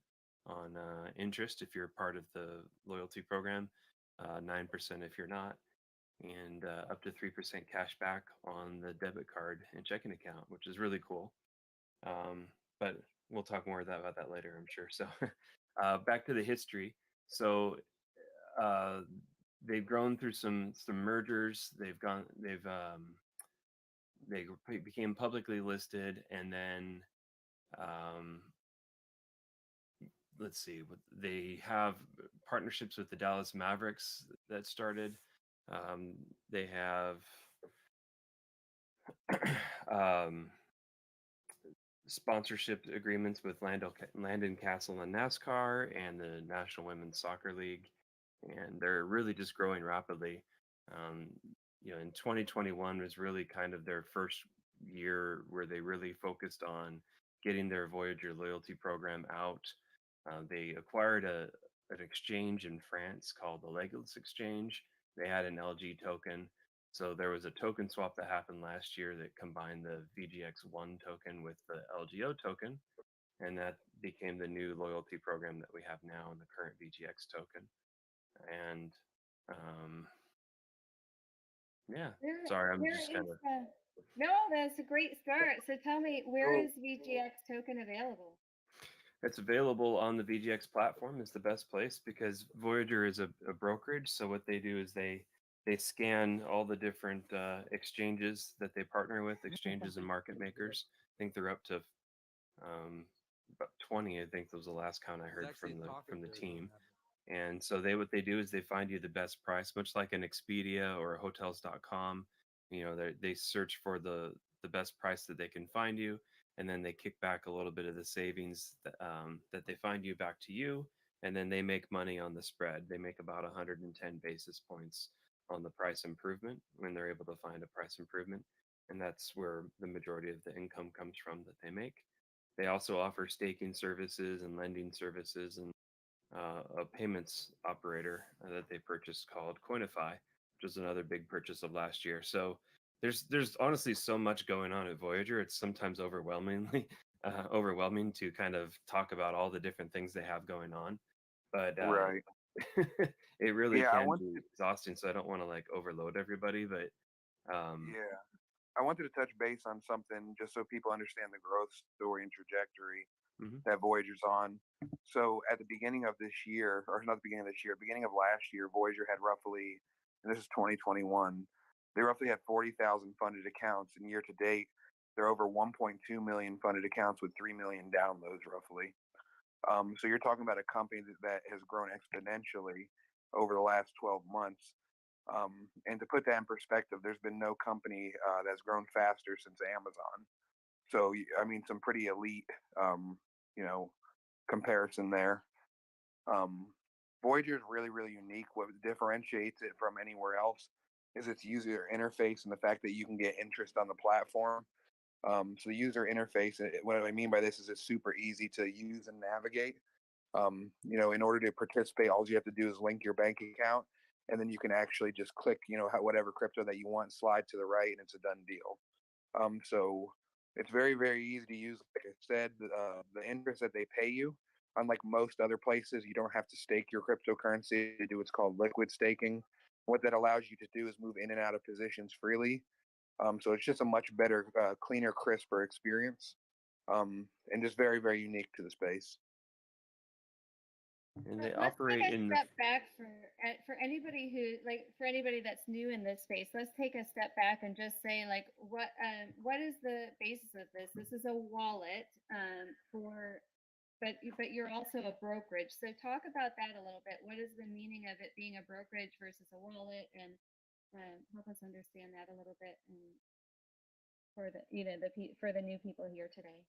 on interest if you're part of the loyalty program, 9% if you're not, and up to 3% cash back on the debit card and checking account, which is really cool. But we'll talk more about that later, I'm sure. So back to the history. So they've grown through some mergers. They became publicly listed, and then let's see, they have partnerships with the Dallas Mavericks that started. They have sponsorship agreements with Landon Castle and NASCAR and the National Women's Soccer League, and they're really just growing rapidly. In 2021 was really kind of their first year where they really focused on getting their Voyager loyalty program out. They acquired an exchange in France called the Legless Exchange. They had an LG token. So there was a token swap that happened last year that combined the VGX1 token with the LGO token, and that became the new loyalty program that we have now in the current VGX token. And yeah, sorry, I'm just kind of. No, that's a great start. So tell me, where is VGX token available? It's available on the VGX platform. Is the best place because Voyager is a brokerage. So what they do is they scan all the different exchanges that they partner with, exchanges and market makers. I think they're up to about 20. I think that was the last count I heard from the team. And so what they do is they find you the best price, much like an Expedia or Hotels.com. They search for the best price that they can find you, and then they kick back a little bit of the savings that they find you back to you, and then they make money on the spread. They make about 110 basis points on the price improvement when they're able to find a price improvement, and that's where the majority of the income comes from that they make. They also offer staking services and lending services and a payments operator that they purchased called Coinify, which was another big purchase of last year. So there's honestly so much going on at Voyager. It's sometimes overwhelming to kind of talk about all the different things they have going on, but Right. it really Yeah, can be exhausting. So I don't want to like overload everybody, but yeah, I wanted to touch base on something just so people understand the growth story and trajectory that Voyager's on. So at the beginning of this year, or not the beginning of this year, beginning of last year, Voyager had roughly, and this is 2021, they roughly had 40,000 funded accounts, and year to date, they're over 1.2 million funded accounts with 3 million downloads roughly. So you're talking about a company that has grown exponentially over the last 12 months. And to put that in perspective, there's been no company that's grown faster since Amazon. So, I mean, some pretty elite, comparison there. Voyager is really, really unique. What differentiates it from anywhere else is its user interface and the fact that you can get interest on the platform. So the user interface, what I mean by this is it's super easy to use and navigate. In order to participate, all you have to do is link your bank account, and then you can actually just click, whatever crypto that you want, slide to the right, and it's a done deal. So it's very, very easy to use. Like I said, the interest that they pay you, unlike most other places, you don't have to stake your cryptocurrency to do what's called liquid staking. What that allows you to do is move in and out of positions freely. So it's just a much better, cleaner, crisper experience, and just very, very unique to the space. And they Let's operate take a in step back for anybody for anybody that's new in this space. Let's take a step back and just say what is the basis of this? This is a wallet but you're also a brokerage. So talk about that a little bit. What is the meaning of it being a brokerage versus a wallet, and help us understand that a little bit for the new people here today.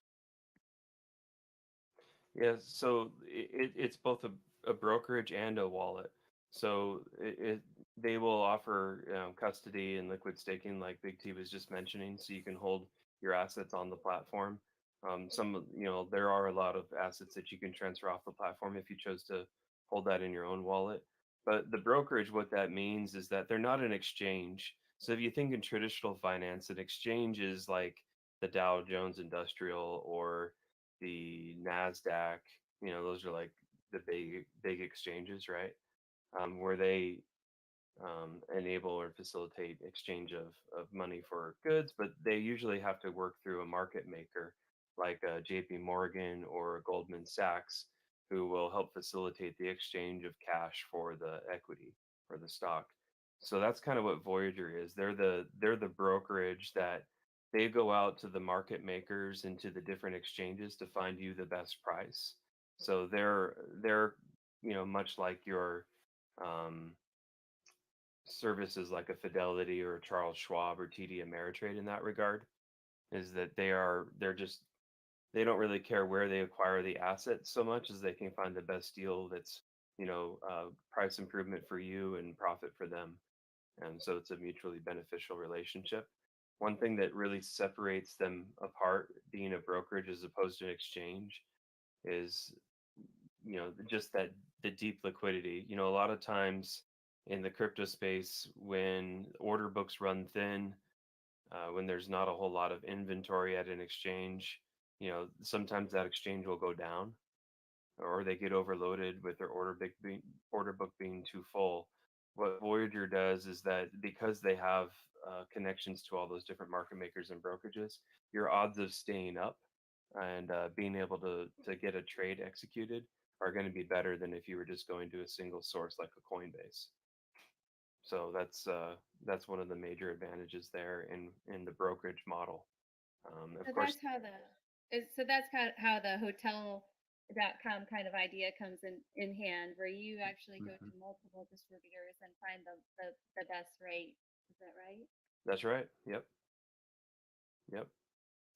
Yeah, so it's both a brokerage and a wallet. So they will offer custody and liquid staking, like Big T was just mentioning, so you can hold your assets on the platform. There are a lot of assets that you can transfer off the platform if you chose to hold that in your own wallet. But the brokerage, what that means is that they're not an exchange. So if you think in traditional finance, an exchange is like the Dow Jones Industrial or the NASDAQ. Those are like the big exchanges, right? Where they enable or facilitate exchange of money for goods, but they usually have to work through a market maker like JP Morgan or Goldman Sachs. who will help facilitate the exchange of cash for the equity or the stock. So that's kind of what Voyager is. They're the brokerage that they go out to the market makers and to the different exchanges to find you the best price. So they're much like your um, services like a Fidelity or a Charles Schwab or TD Ameritrade in that regard, is that they don't really care where they acquire the asset so much as they can find the best deal that's price improvement for you and profit for them. And so it's a mutually beneficial relationship. One thing that really separates them apart, being a brokerage as opposed to an exchange, is just that the deep liquidity. A lot of times in the crypto space, when order books run thin, when there's not a whole lot of inventory at an exchange, sometimes that exchange will go down, or they get overloaded with their order book being too full. What Voyager does is that because they have connections to all those different market makers and brokerages, your odds of staying up and being able to get a trade executed are going to be better than if you were just going to a single source like a Coinbase. So that's one of the major advantages there in the brokerage model. Of So course, that's kind of how the hotel.com kind of idea comes in hand, where you actually go to multiple distributors and find the best rate. Is that right? that's right. Yep. So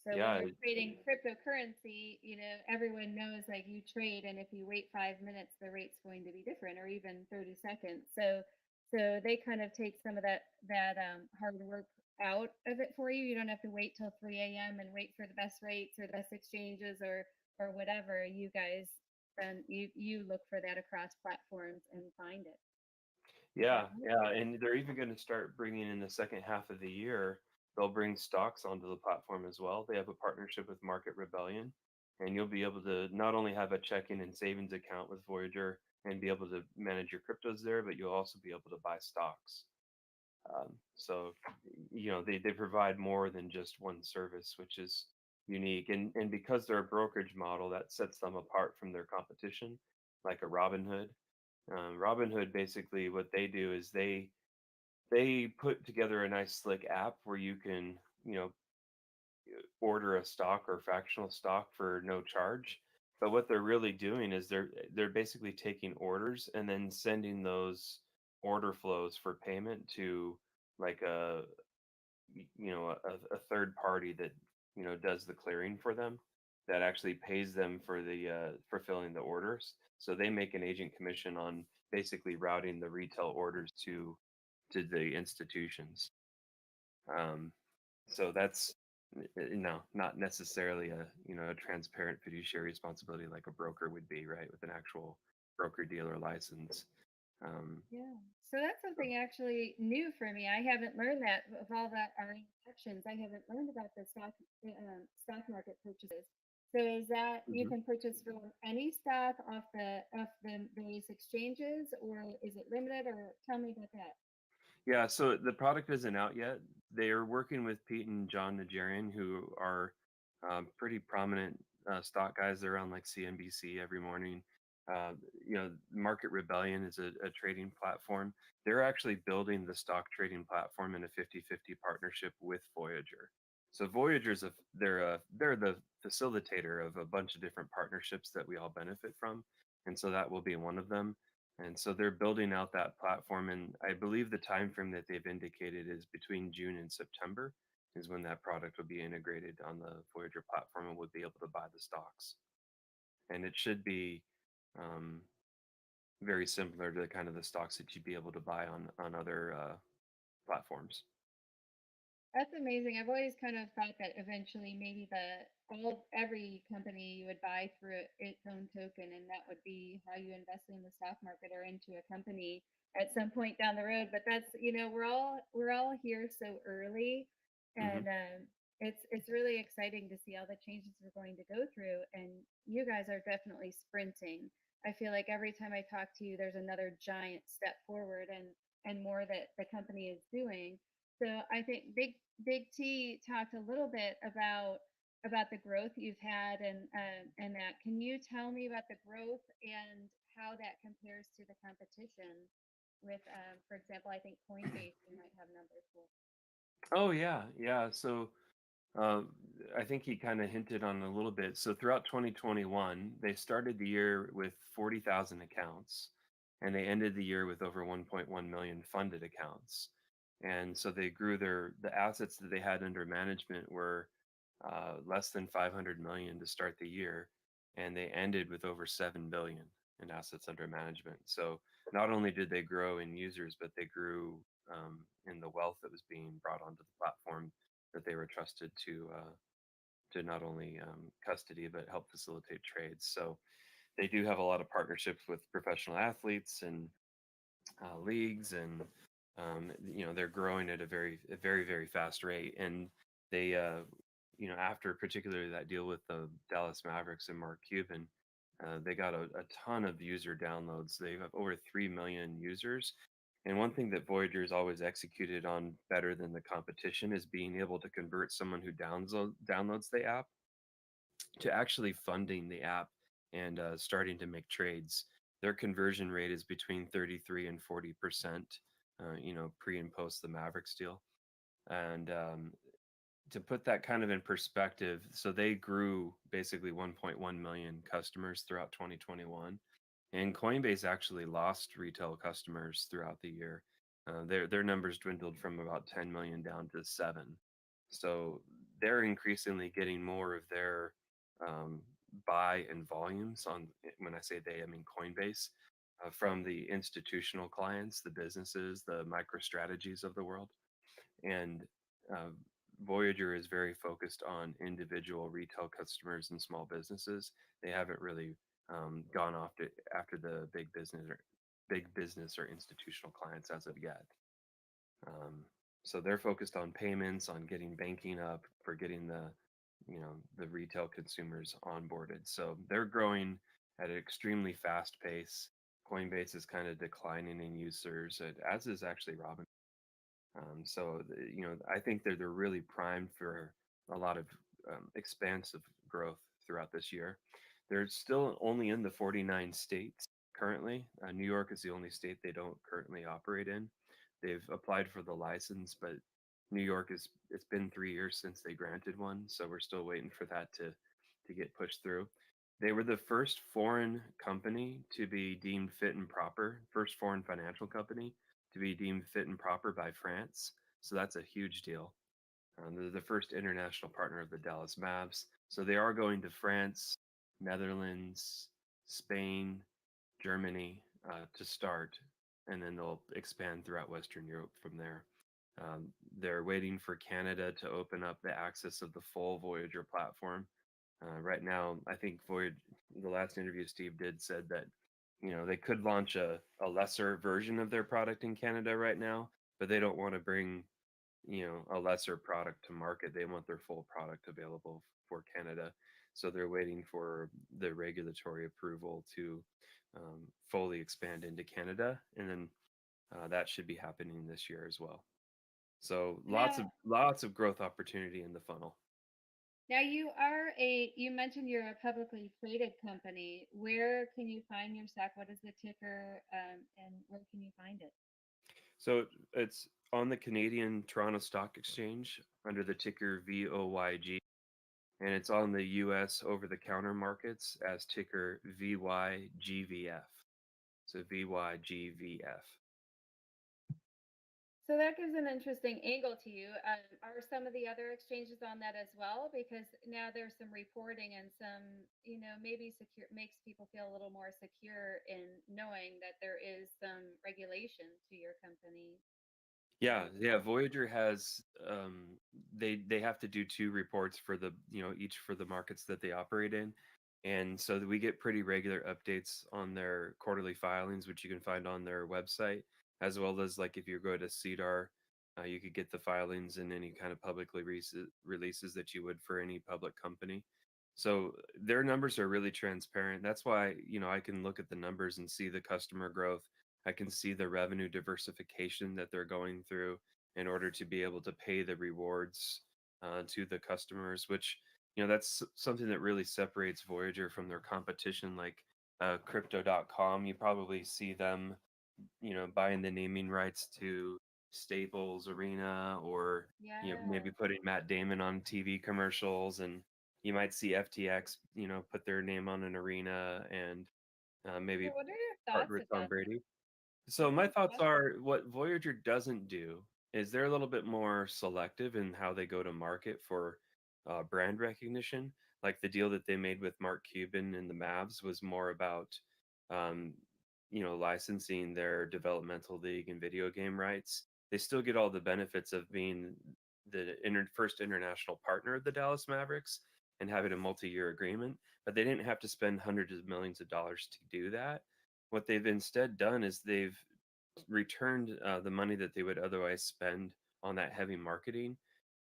when Yeah. we're trading cryptocurrency, everyone knows like you trade, and if you wait 5 minutes, the rate's going to be different, or even 30 seconds. So they kind of take some of that hard work out of it for you. You don't have to wait till 3 a.m. and wait for the best rates or the best exchanges or whatever. You guys then you look for that across platforms and find it. Yeah, and they're even going to start bringing in the second half of the year. They'll bring stocks onto the platform as well. They have a partnership with Market Rebellion, and you'll be able to not only have a checking and savings account with Voyager and be able to manage your cryptos there, but you'll also be able to buy stocks. So they provide more than just one service, which is unique. And because they're a brokerage model, that sets them apart from their competition, like a Robinhood. Robinhood, basically what they do is they put together a nice slick app where you can order a stock or fractional stock for no charge. But what they're really doing is they're basically taking orders and then sending those order flows for payment to like a third party that does the clearing for them, that actually pays them for the fulfilling the orders. So they make an agent commission on basically routing the retail orders to the institutions. So that's not necessarily a transparent fiduciary responsibility like a broker would be, right, with an actual broker dealer license. Yeah. So that's something actually new for me. I haven't learned that of all that our actions. I haven't learned about the stock market purchases. So is that you can purchase from any stock off the various exchanges, or is it limited? Or tell me about that. Yeah, so the product isn't out yet. They are working with Pete and John Najarian, who are pretty prominent stock guys. They're on like CNBC every morning. Market Rebellion is a trading platform. They're actually building the stock trading platform in a 50-50 partnership with Voyager. So Voyager's they're the facilitator of a bunch of different partnerships that we all benefit from, and so that will be one of them. And so they're building out that platform, and I believe the time frame that they've indicated is between June and September is when that product will be integrated on the Voyager platform and we'll be able to buy the stocks. And it should be very similar to the kind of the stocks that you'd be able to buy on other platforms. That's amazing. I've always kind of thought that eventually maybe every company you would buy through its own token, and that would be how you invest in the stock market or into a company at some point down the road. But that's we're all here so early, and it's really exciting to see all the changes we're going to go through. And you guys are definitely sprinting. I feel like every time I talk to you, there's another giant step forward and more that the company is doing. So I think Big T talked a little bit about about the growth you've had and that. Can you tell me about the growth and how that compares to the competition? With, for example, I think Coinbase, you might have numbers for. Oh yeah, yeah. So I think he kind of hinted on a little bit. So throughout 2021, they started the year with 40,000 accounts, and they ended the year with over 1.1 million funded accounts. And so they grew the assets that they had under management were less than 500 million to start the year, and they ended with over 7 billion in assets under management. So not only did they grow in users, but they grew in the wealth that was being brought onto the platform that they were trusted to not only custody but help facilitate trades. So they do have a lot of partnerships with professional athletes and leagues, and they're growing at a very fast rate. And they after particularly that deal with the Dallas Mavericks and Mark Cuban, they got a ton of user downloads. They have over 3 million users. And one thing that Voyager's always executed on better than the competition is being able to convert someone who downloads the app to actually funding the app and starting to make trades. Their conversion rate is between 33 and 40%, pre and post the Mavericks deal. And to put that kind of in perspective, so they grew basically 1.1 million customers throughout 2021, and Coinbase actually lost retail customers throughout the year. Their numbers dwindled from about 10 million down to 7. So they're increasingly getting more of their buy and volumes on. When I say they, I mean Coinbase, from the institutional clients, the businesses, the MicroStrategies of the world, and Voyager is very focused on individual retail customers and small businesses. They haven't really gone off after the big business or institutional clients as of yet. So they're focused on payments, on getting banking up, for getting the retail consumers onboarded. So they're growing at an extremely fast pace. Coinbase is kind of declining in users, as is actually Robin. So I think they're really primed for a lot of expansive growth throughout this year. They're still only in the 49 states currently. New York is the only state they don't currently operate in. They've applied for the license, but New York it's been 3 years since they granted one, so we're still waiting for that to get pushed through. They were the first foreign company to be deemed fit and proper, first foreign financial company to be deemed fit and proper by France. So that's a huge deal. They're the first international partner of the Dallas Mavs. So they are going to France, Netherlands, Spain, Germany to start, and then they'll expand throughout Western Europe from there. They're waiting for Canada to open up the access of the full Voyager platform. Right now, I think the last interview Steve did said that they could launch a lesser version of their product in Canada right now, but they don't want to bring a lesser product to market. They want their full product available for Canada. So they're waiting for the regulatory approval to fully expand into Canada, and then that should be happening this year as well. So lots of growth opportunity in the funnel. Now you mentioned you're a publicly traded company. Where can you find your stock? What is the ticker, and where can you find it? So it's on the Canadian Toronto Stock Exchange under the ticker VOYG, and it's on the US over-the-counter markets as ticker VYGVF. So VYGVF. So that gives an interesting angle to you. Are some of the other exchanges on that as well? Because now there's some reporting and some, maybe makes people feel a little more secure in knowing that there is some regulation to your company. Yeah. Voyager has they have to do 2 reports for the each for the markets that they operate in, and so we get pretty regular updates on their quarterly filings, which you can find on their website, as well as like if you go to CDR, you could get the filings and any kind of publicly releases that you would for any public company. So their numbers are really transparent. That's why I can look at the numbers and see the customer growth. I can see the revenue diversification that they're going through in order to be able to pay the rewards to the customers, which that's something that really separates Voyager from their competition, like Crypto.com. You probably see them, buying the naming rights to Staples Arena, or maybe putting Matt Damon on TV commercials, and you might see FTX, put their name on an arena, and maybe What are your partner thoughts with Tom about Brady. So my thoughts are, what Voyager doesn't do is they're a little bit more selective in how they go to market for brand recognition. Like the deal that they made with Mark Cuban and the Mavs was more about, um, licensing their developmental league and video game rights. They still get all the benefits of being the first international partner of the Dallas Mavericks and having a multi-year agreement, but they didn't have to spend hundreds of millions of dollars to do that. What they've instead done is they've returned the money that they would otherwise spend on that heavy marketing,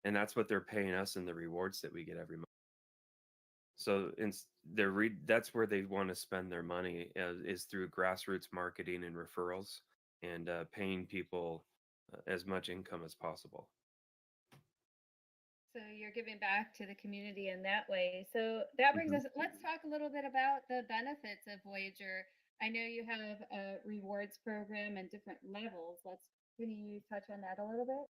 and that's what they're paying us in the rewards that we get every month. So that's where they want to spend their money, is through grassroots marketing and referrals, and paying people as much income as possible. So you're giving back to the community in that way. So that brings us, let's talk a little bit about the benefits of Voyager. I know you have a rewards program and different levels. Can you touch on that a little bit?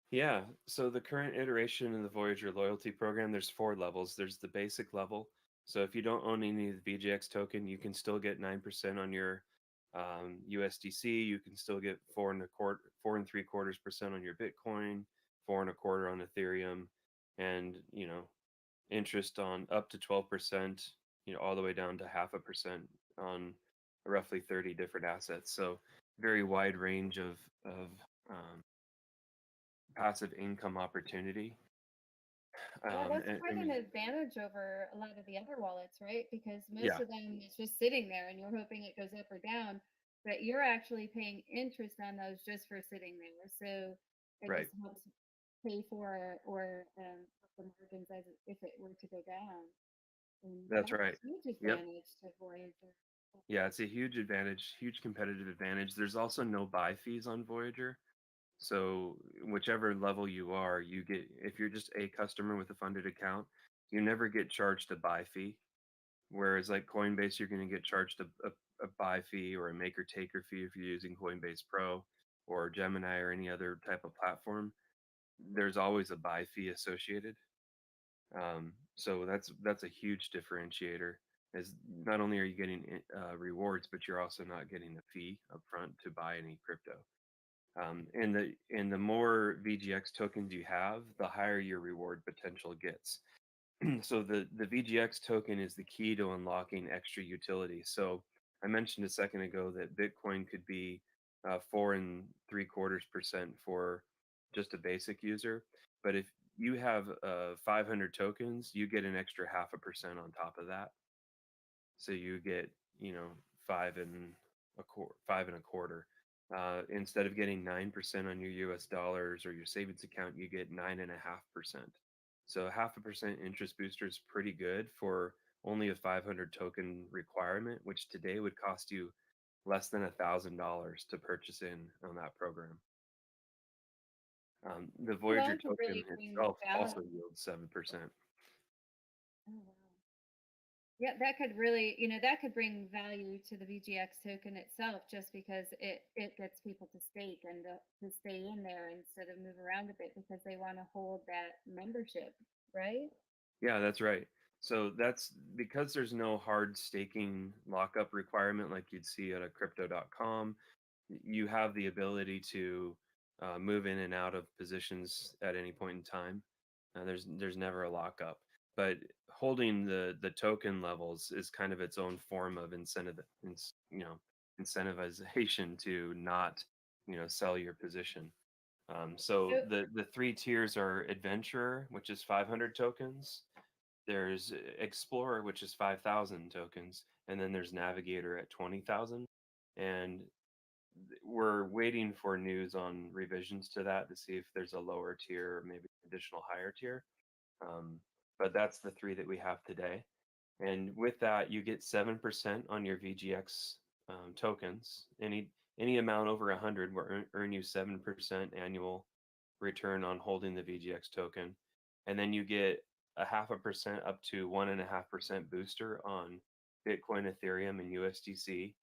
Yeah, so the current iteration in the Voyager loyalty program, there's 4 levels. There's the basic level. So if you don't own any of the VGX token, you can still get 9% on your USDC. You can still get 4.75% on your Bitcoin, 4.25% on Ethereum, and interest on up to 12%, all the way down to 0.5% on roughly 30 different assets. So very wide range of passive income opportunity. Yeah, that's quite an advantage over a lot of the other wallets, right? Because most Yeah. of them is just sitting there and you're hoping it goes up or down, but you're actually paying interest on those just for sitting there. So it Right. just helps pay for or the margins as if it were to go down. And That's that's right. a huge Yep. advantage to Voyager. Yeah, it's a huge advantage, huge competitive advantage. There's also no buy fees on Voyager. So whichever level you are, you get, if you're just a customer with a funded account, you never get charged a buy fee. Whereas like Coinbase, you're going to get charged a buy fee or a maker taker fee if you're using Coinbase Pro or Gemini or any other type of platform. There's always a buy fee associated. So that's a huge differentiator. Is not only are you getting rewards, but you're also not getting a fee up front to buy any crypto. And the more VGX tokens you have, the higher your reward potential gets. So the VGX token is the key to unlocking extra utility. So I mentioned a second ago that Bitcoin could be 4.75% for just a basic user, but if you have 500 tokens, you get an extra 0.5% on top of that. So you get 5.25. Instead of getting 9% on your US dollars or your savings account, you get 9.5%. So 0.5% interest booster is pretty good for only a 500 token requirement, which today would cost you less than $1,000 to purchase on that program. The Voyager token really bring itself also value. yields 7%. Oh, wow. Yeah, that could really, that could bring value to the VGX token itself, just because it gets people to stake and to stay in there instead of move around a bit because they want to hold that membership, right? Yeah, that's right. So that's because there's no hard staking lockup requirement like you'd see at a crypto.com. You have the ability to move in and out of positions at any point in time. There's never a lockup, but holding the token levels is kind of its own form of incentivization to not sell your position. So the 3 tiers are Adventurer, which is 500 tokens. There's Explorer, which is 5,000 tokens, and then there's Navigator at 20,000. And we're waiting for news on revisions to that to see if there's a lower tier or maybe additional higher tier. But that's the 3 that we have today. And with that, you get 7% on your VGX tokens. Any amount over 100 will earn you 7% annual return on holding the VGX token. And then you get a 0.5% up to 1.5% booster on Bitcoin, Ethereum, and USDC.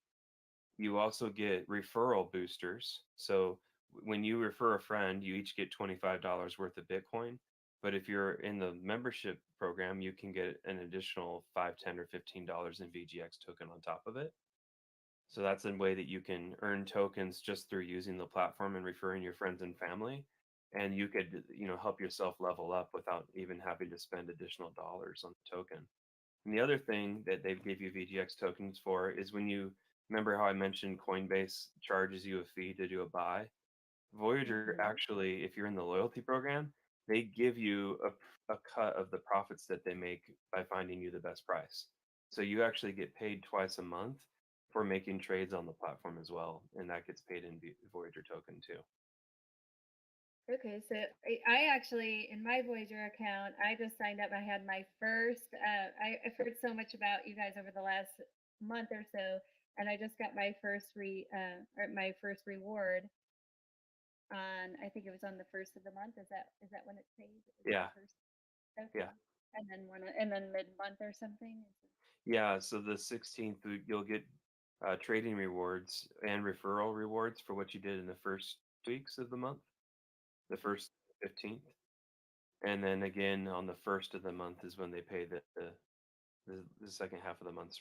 You also get referral boosters. So when you refer a friend, you each get $25 worth of Bitcoin. But if you're in the membership program, you can get an additional $5, $10, or $15 in VGX token on top of it. So that's a way that you can earn tokens just through using the platform and referring your friends and family. And you could, help yourself level up without even having to spend additional dollars on the token. And the other thing that they give you VGX tokens for is when you remember how I mentioned Coinbase charges you a fee to do a buy. Voyager actually, if you're in the loyalty program, they give you a cut of the profits that they make by finding you the best price. So you actually get paid twice a month for making trades on the platform as well, and that gets paid in Voyager token too. Okay, so I actually, in my Voyager account, I just signed up. I had my first, I've heard so much about you guys over the last month or so, and I just got my first reward on, I think it was on the first of the month. Is that when it's paid? Yeah. Okay. Yeah. And then mid-month or something? Yeah, so the 16th, you'll get trading rewards and referral rewards for what you did in the first weeks of the month, the first 15th. And then again, on the first of the month is when they pay the second half of the month's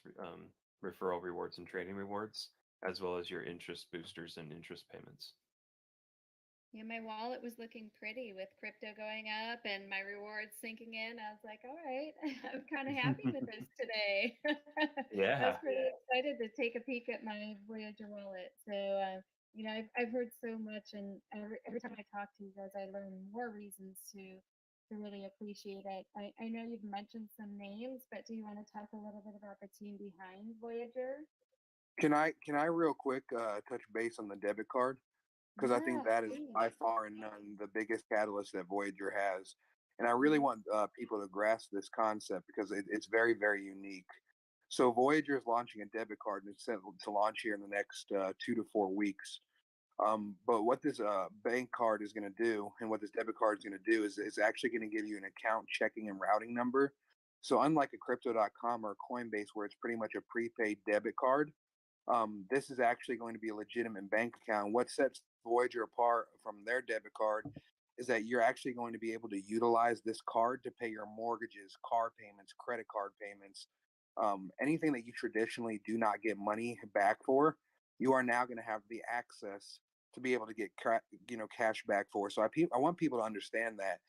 referral rewards and trading rewards, as well as your interest boosters and interest payments. Yeah, my wallet was looking pretty with crypto going up and my rewards sinking in. I was like, all right, I'm kind of happy with this today. I Yeah. was pretty excited to take a peek at my Voyager wallet. So, I've heard so much, and every time I talk to you guys, I learn more reasons to really appreciate it. I know you've mentioned some names, but do you want to talk a little bit about the team behind Voyager? Can I real quick touch base on the debit card? Because I think that is by far and none the biggest catalyst that Voyager has. And I really want people to grasp this concept because it's very, very unique. So Voyager is launching a debit card, and it's set to launch here in the next 2 to 4 weeks. But what this bank card is going to do, and what this debit card is going to do, is it's actually going to give you an account checking and routing number. So unlike a Crypto.com or a Coinbase, where it's pretty much a prepaid debit card, this is actually going to be a legitimate bank account. What sets Voyager apart from their debit card is that you're actually going to be able to utilize this card to pay your mortgages, car payments, credit card payments, anything that you traditionally do not get money back for. You are now going to have the access to be able to get cash back for. So I want people to understand that,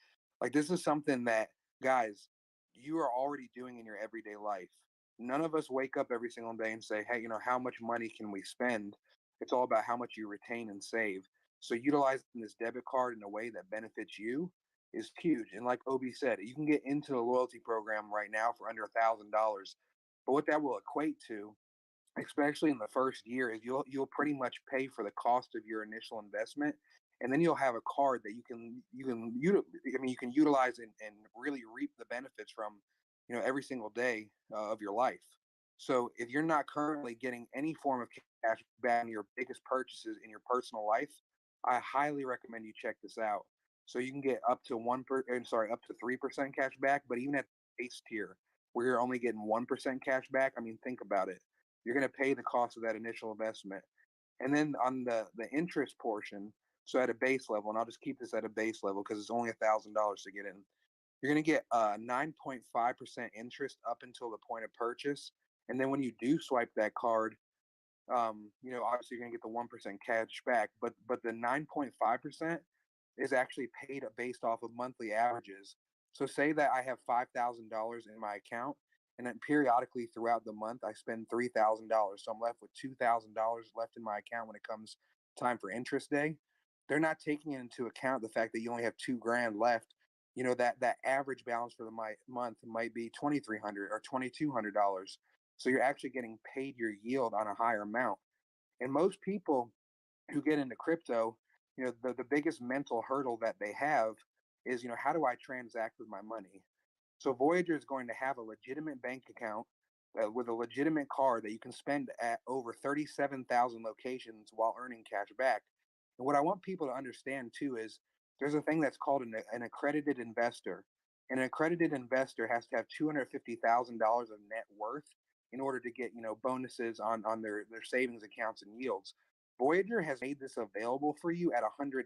like, this is something that, guys, you are already doing in your everyday life. None of us wake up every single day and say, hey, how much money can we spend? It's all about how much you retain and save. So utilizing this debit card in a way that benefits you is huge. And like Obi said, you can get into the loyalty program right now for under $1,000. But what that will equate to, especially in the first year, is you'll pretty much pay for the cost of your initial investment, and then you'll have a card that you can utilize and really reap the benefits from, every single day of your life. So if you're not currently getting any form of cash back on your biggest purchases in your personal life, I highly recommend you check this out. So you can get up to 3% cash back, but even at the base tier where you're only getting 1% cash back, I mean, think about it. You're going to pay the cost of that initial investment. And then on the interest portion, so at a base level, and I'll just keep this at a base level because it's only $1,000 to get in. You're going to get 9.5% interest up until the point of purchase. And then when you do swipe that card, obviously you're going to get the 1% cash back. But the 9.5% is actually paid based off of monthly averages. So say that I have $5,000 in my account, and then periodically throughout the month, I spend $3,000. So I'm left with $2,000 left in my account when it comes time for interest day. They're not taking into account the fact that you only have $2,000 left. That average balance for the month might be $2,300 or $2,200. So you're actually getting paid your yield on a higher amount. And most people who get into crypto, the biggest mental hurdle that they have is, how do I transact with my money? So Voyager is going to have a legitimate bank account with a legitimate card that you can spend at over 37,000 locations while earning cash back. And what I want people to understand too is there's a thing that's called an accredited investor. An accredited investor has to have $250,000 of net worth in order to get bonuses on their savings accounts and yields. Voyager has made this available for you at $100,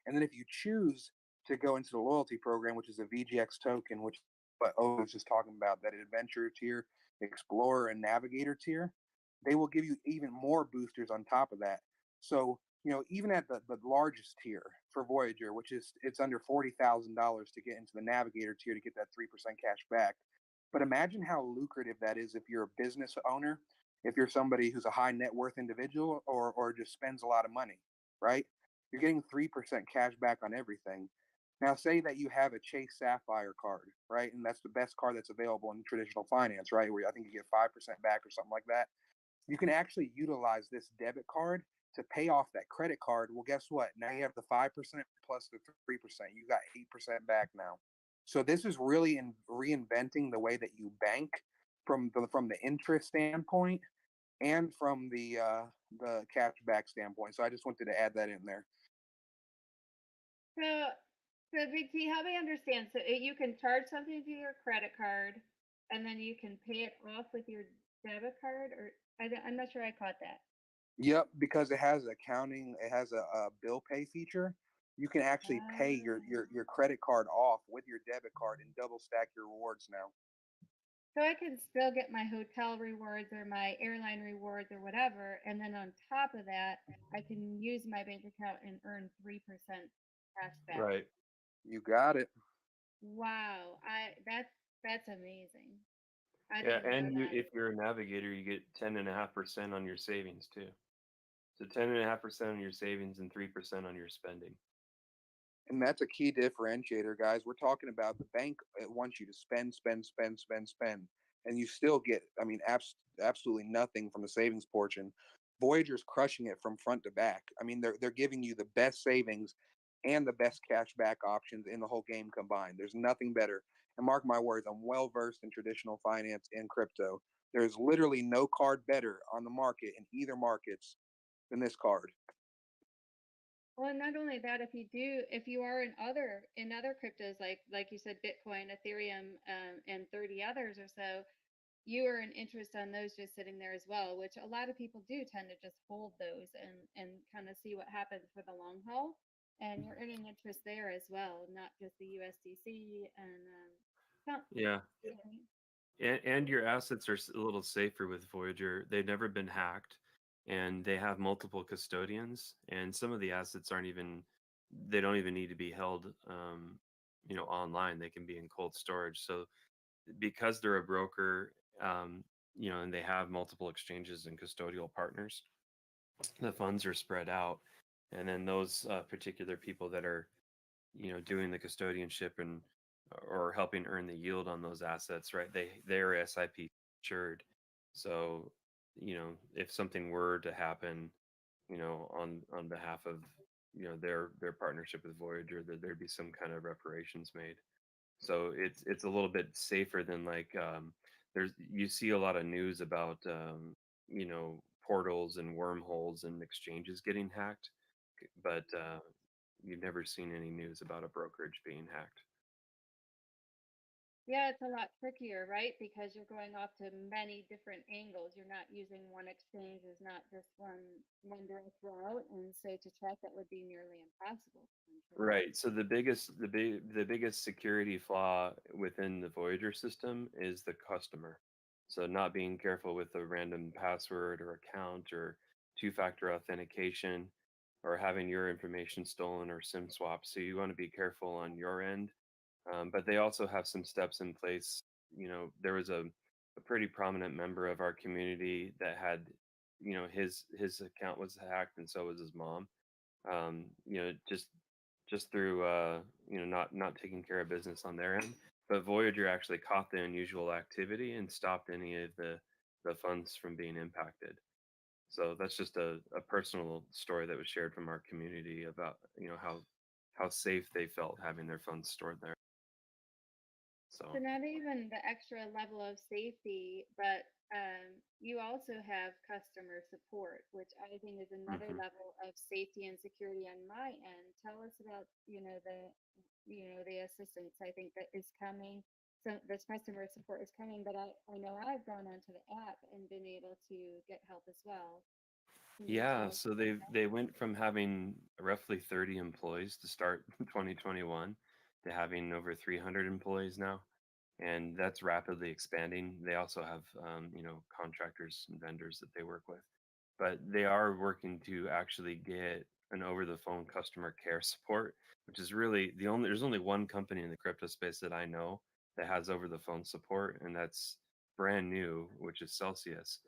and then if you choose to go into the loyalty program, which is a VGX token, which what O was just talking about, that adventure tier, explorer, and navigator tier, they will give you even more boosters on top of that. So even at the largest tier for Voyager, which is it's under $40,000 to get into the navigator tier to get that 3% cash back. But imagine how lucrative that is if you're a business owner, if you're somebody who's a high net worth individual, or just spends a lot of money, right? You're getting 3% cash back on everything. Now, say that you have a Chase Sapphire card, right? And that's the best card that's available in traditional finance, right? Where I think you get 5% back or something like that. You can actually utilize this debit card to pay off that credit card. Well, guess what? Now you have the 5% plus the 3%. You got 8% back now. So this is really reinventing the way that you bank from the interest standpoint and from the cashback standpoint. So I just wanted to add that in there. So Big T, help me understand. So you can charge something to your credit card, and then you can pay it off with your debit card, or I'm not sure I caught that. Yep, because it has accounting, it has a bill pay feature. You can actually pay your credit card off with your debit card and double stack your rewards now. So I can still get my hotel rewards or my airline rewards or whatever, and then on top of that, I can use my bank account and earn 3% cash back. Right. You got it. Wow, that's amazing. Yeah, and if you're a navigator, you get 10.5% on your savings too. So 10.5% on your savings and 3% on your spending. And that's a key differentiator, guys. We're talking about the bank wants you to spend, and you still get, absolutely nothing from the savings portion. Voyager's crushing it from front to back. I mean, they're giving you the best savings and the best cash back options in the whole game combined. There's nothing better. And mark my words, I'm well versed in traditional finance and crypto. There's literally no card better on the market in either markets than this card. Well, and not only that, if you are in other cryptos like you said, Bitcoin, Ethereum, and 30 others or so, you earn interest on those just sitting there as well, which a lot of people do tend to just hold those and kind of see what happens for the long haul. And you're earning interest there as well, not just the USDC and yeah. And your assets are a little safer with Voyager. They've never been hacked, and they have multiple custodians. And some of the assets they don't even need to be held, online. They can be in cold storage. So because they're a broker, and they have multiple exchanges and custodial partners, the funds are spread out. And then those particular people that are, doing the custodianship or helping earn the yield on those assets, right? They're SIP insured. So, if something were to happen, on behalf of, their partnership with Voyager, there'd be some kind of reparations made. So it's a little bit safer than you see a lot of news about portals and wormholes and exchanges getting hacked, but you've never seen any news about a brokerage being hacked. yeah, it's a lot trickier, right? Because you're going off to many different angles. You're not using one exchange as not just one direct route, and so to track that would be nearly impossible. Right. So the biggest security flaw within the Voyager system is the customer. So not being careful with a random password or account or two-factor authentication or having your information stolen or SIM swapped. So you want to be careful on your end. But they also have some steps in place. There was a pretty prominent member of our community that had, his account was hacked, and so was his mom. Just through not taking care of business on their end. But Voyager actually caught the unusual activity and stopped any of the funds from being impacted. So that's just a personal story that was shared from our community about how safe they felt having their funds stored there. So So not even the extra level of safety, but you also have customer support, which I think is another mhm. level of safety and security on my end. Tell us about, the assistance I think that is coming. So this customer support is coming, but I know I've gone onto the app and been able to get help as well. Can you Yeah, tell us so about they went from having roughly 30 employees to start 2021 to having over 300 employees now, and that's rapidly expanding. They also have contractors and vendors that they work with, but they are working to actually get an over the phone customer care support, which is really there's only one company in the crypto space that I know that has over the phone support, and that's brand new, which is Celsius.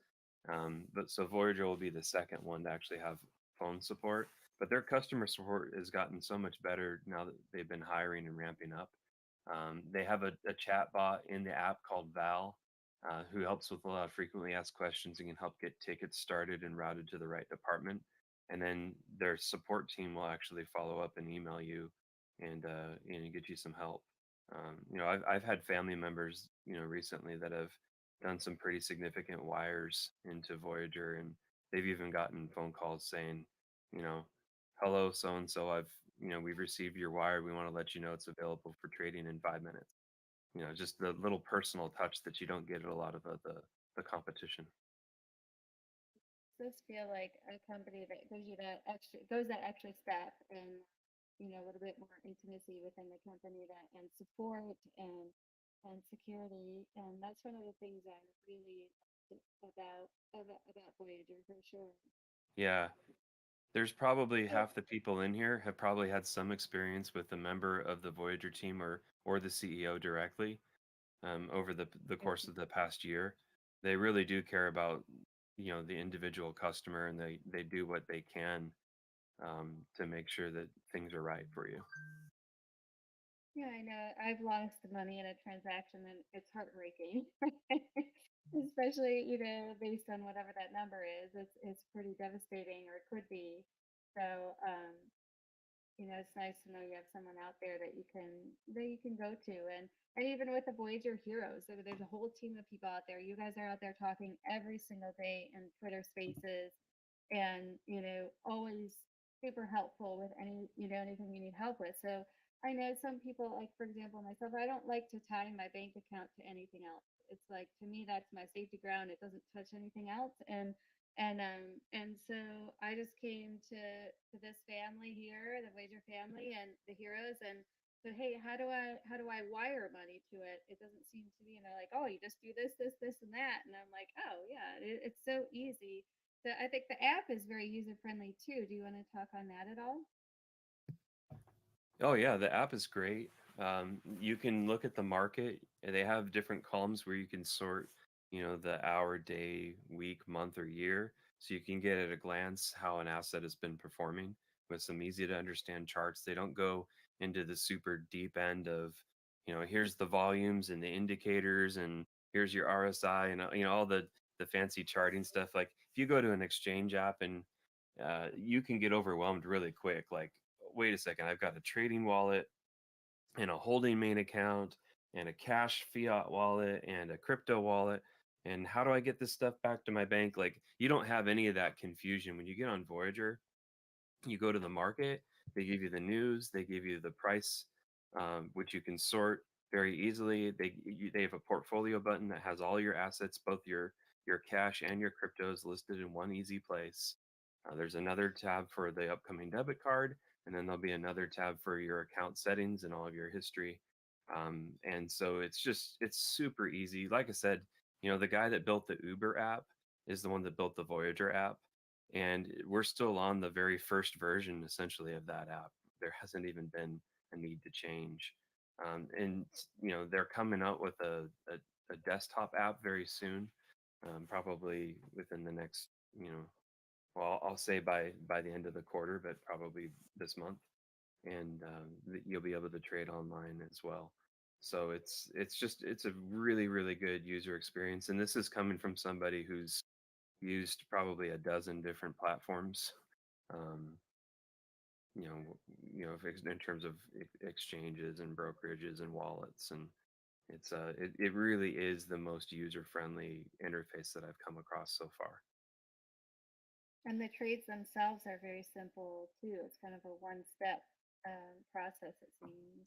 But so Voyager will be the second one to actually have phone support, but their customer support has gotten so much better now that they've been hiring and ramping up. They have a chat bot in the app called Val, who helps with a lot of frequently asked questions and can help get tickets started and routed to the right department. And then their support team will actually follow up and email you and get you some help. I've had family members recently that have done some pretty significant wires into Voyager, and they've even gotten phone calls saying, you know, hello, so and so, we've received your wire. We want to let you know it's available for trading in 5 minutes. Just the little personal touch that you don't get at a lot of the competition. Does feel like a company that gives you that extra step and a little bit more intimacy within the company and support and security, and that's one of the things I really liked about Voyager for sure. Yeah, there's probably So half the people in here have probably had some experience with a member of the Voyager team or the CEO directly over the course of the past year. They really do care about the individual customer, and they do what they can to make sure that things are right for you. yeah, I know I've lost money in a transaction and it's heartbreaking. Especially, based on whatever that number is. It's pretty devastating or could be. So, it's nice to know you have someone out there that you can go to, and even with the Voyager Heroes, there's a whole team of people out there. You guys are out there talking every single day in Twitter Spaces, and always super helpful with anything you need help with. So I know some people, like for example myself, I don't like to tie my bank account to anything else. It's like, to me, that's my safety ground. It doesn't touch anything else, and so I just came to this family here, the Wager family and the Heroes, and said, hey, how do I wire money to it? It doesn't seem to be, and they're like, oh, you just do this, and that, and I'm like, oh yeah, it's so easy. So I think the app is very user friendly too. Do you want to talk on that at all? Oh yeah, the app is great. You can look at the market. They have different columns where you can sort, the hour, day, week, month, or year, so you can get at a glance how an asset has been performing with some easy to understand charts. They don't go into the super deep end of, here's the volumes and the indicators and here's your RSI and all the fancy charting stuff. Like if you go to an exchange app and you can get overwhelmed really quick. Like, wait a second, I've got a trading wallet and a holding main account and a cash fiat wallet and a crypto wallet. And how do I get this stuff back to my bank? Like, you don't have any of that confusion when you get on Voyager. You go to the market, they give you the news, they give you the price, which you can sort very easily. They have a portfolio button that has all your assets, both your cash and your cryptos, listed in one easy place. There's another tab for the upcoming debit card, and then there'll be another tab for your account settings and all of your history. And so it's super easy. Like I said, the guy that built the Uber app is the one that built the Voyager app, and we're still on the very first version essentially of that app. There hasn't even been a need to change. And they're coming out with a desktop app very soon, probably within the next, well, I'll say by the end of the quarter, but probably this month, and you'll be able to trade online as well. So it's a really, really good user experience, and this is coming from somebody who's used probably a dozen different platforms, um, in terms of exchanges and brokerages and wallets, and It really is the most user-friendly interface that I've come across so far. And the trades themselves are very simple too. It's kind of a one-step process. It seems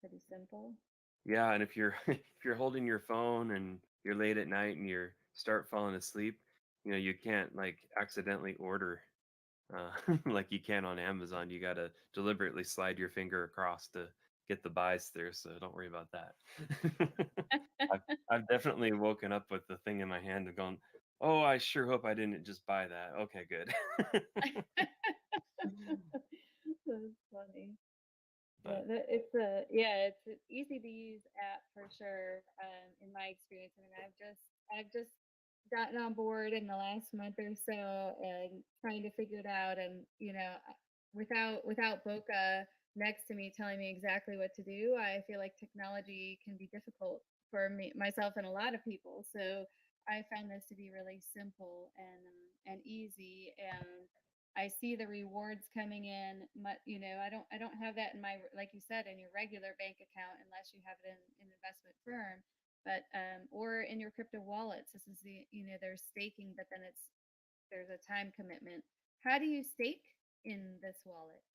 pretty simple. Yeah, and if you're if you're holding your phone and you're late at night and you start falling asleep, you can't like accidentally order like you can on Amazon. You got to deliberately slide your finger across to get the buys through. So don't worry about that. I've definitely woken up with the thing in my hand and gone, "Oh, I sure hope I didn't just buy that." Okay, good. That's funny. But It's an easy to use app for sure. In my experience, I mean, I've just gotten on board in the last month or so and trying to figure it out. And without Boca next to me telling me exactly what to do, I feel like technology can be difficult for me, myself, and a lot of people. So I found this to be really simple and easy, and I see the rewards coming in. I don't have that in my, like you said, in your regular bank account unless you have it in an investment firm, but or in your crypto wallets. This is there's staking, but then there's a time commitment. How do you stake in this wallet?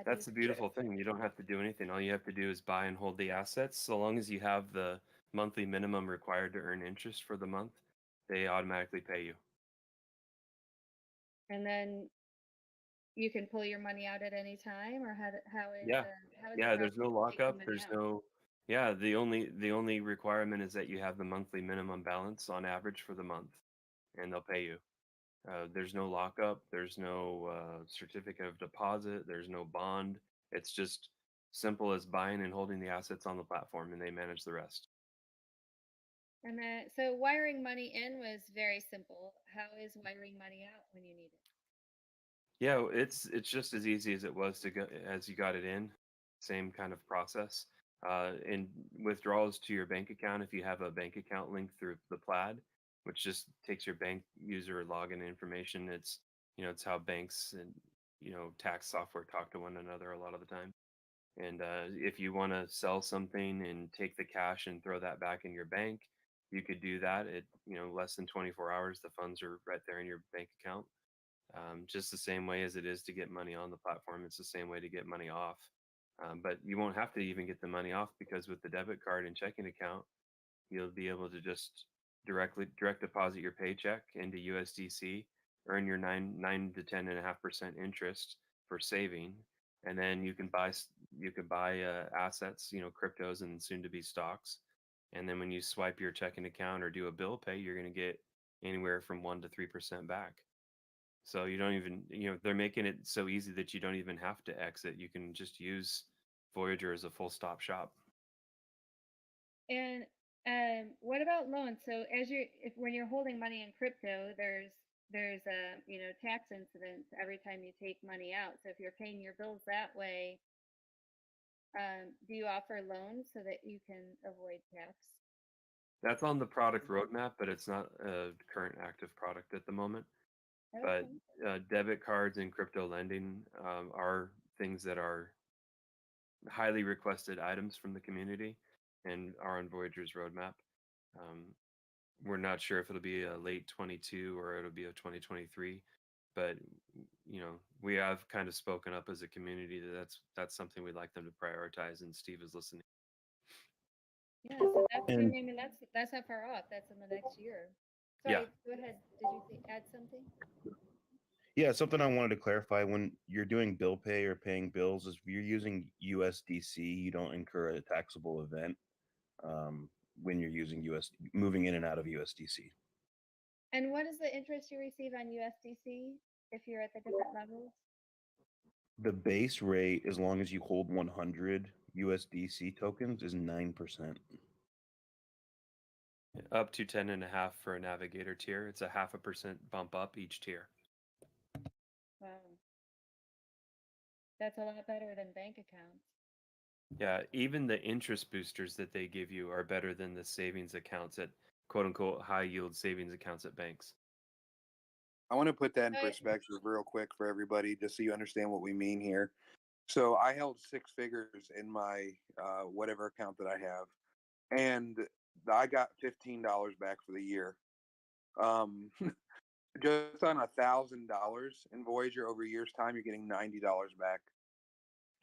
that's the beautiful thing. You don't have to do anything. All you have to do is buy and hold the assets. So long as you have the monthly minimum required to earn interest for the month, they automatically pay you. And then you can pull your money out at any time, or how is Yeah. the Yeah, there's process no of taking lockup. money There's out? no Yeah, the only requirement is that you have the monthly minimum balance on average for the month, and they'll pay you. There's no lockup. There's no certificate of deposit. There's no bond. It's just simple as buying and holding the assets on the platform, and they manage the rest. And then, so wiring money in was very simple. How is wiring money out when you need it? Yeah, it's just as easy as it was as you got it in. Same kind of process. In withdrawals to your bank account, if you have a bank account linked through the Plaid, which just takes your bank user login information, it's how banks and tax software talk to one another a lot of the time. And if you want to sell something and take the cash and throw that back in your bank, you could do that. Less than 24 hours, the funds are right there in your bank account. Just the same way as it is to get money on the platform, it's the same way to get money off. But you won't have to even get the money off, because with the debit card and checking account, you'll be able to just direct deposit your paycheck into USDC, earn your 9 to 10.5% interest for saving, and then you can buy assets, cryptos and soon to be stocks. And then when you swipe your checking account or do a bill pay, you're going to get anywhere from 1 to 3% back. So you don't even, they're making it so easy that you don't even have to exit. You can just use Voyager as a full stop shop. And what about loans? So when you're holding money in crypto, there's a tax incidence every time you take money out. So if you're paying your bills that way, do you offer loans so that you can avoid tax? That's on the product roadmap, but it's not a current active product at the moment. But debit cards and crypto lending are things that are highly requested items from the community and are on Voyager's roadmap. We're not sure if it'll be a late 22 or it'll be a 2023, but we have kind of spoken up as a community that's something we'd like them to prioritize, and Steve is listening. Yeah, so that's not far off. That's in the next year. Sorry, Yeah. Go ahead. Did you add something? Yeah, something I wanted to clarify: when you're doing bill pay or paying bills, is if you're using USDC, you don't incur a taxable event when you're using moving in and out of USDC. And what is the interest you receive on USDC if you're at the different levels? The base rate, as long as you hold 100 USDC tokens, is 9%. Up to 10.5 for a navigator tier. It's a 0.5% bump up each tier. Wow. That's a lot better than bank accounts. Yeah, even the interest boosters that they give you are better than the savings accounts at quote unquote high yield savings accounts at banks. I want to put that in perspective real quick for everybody, just so you understand what we mean here. So I held 6 figures in my whatever account that I have, and I got $15 back for the year. Just on $1,000 in Voyager over a year's time, you're getting $90 back.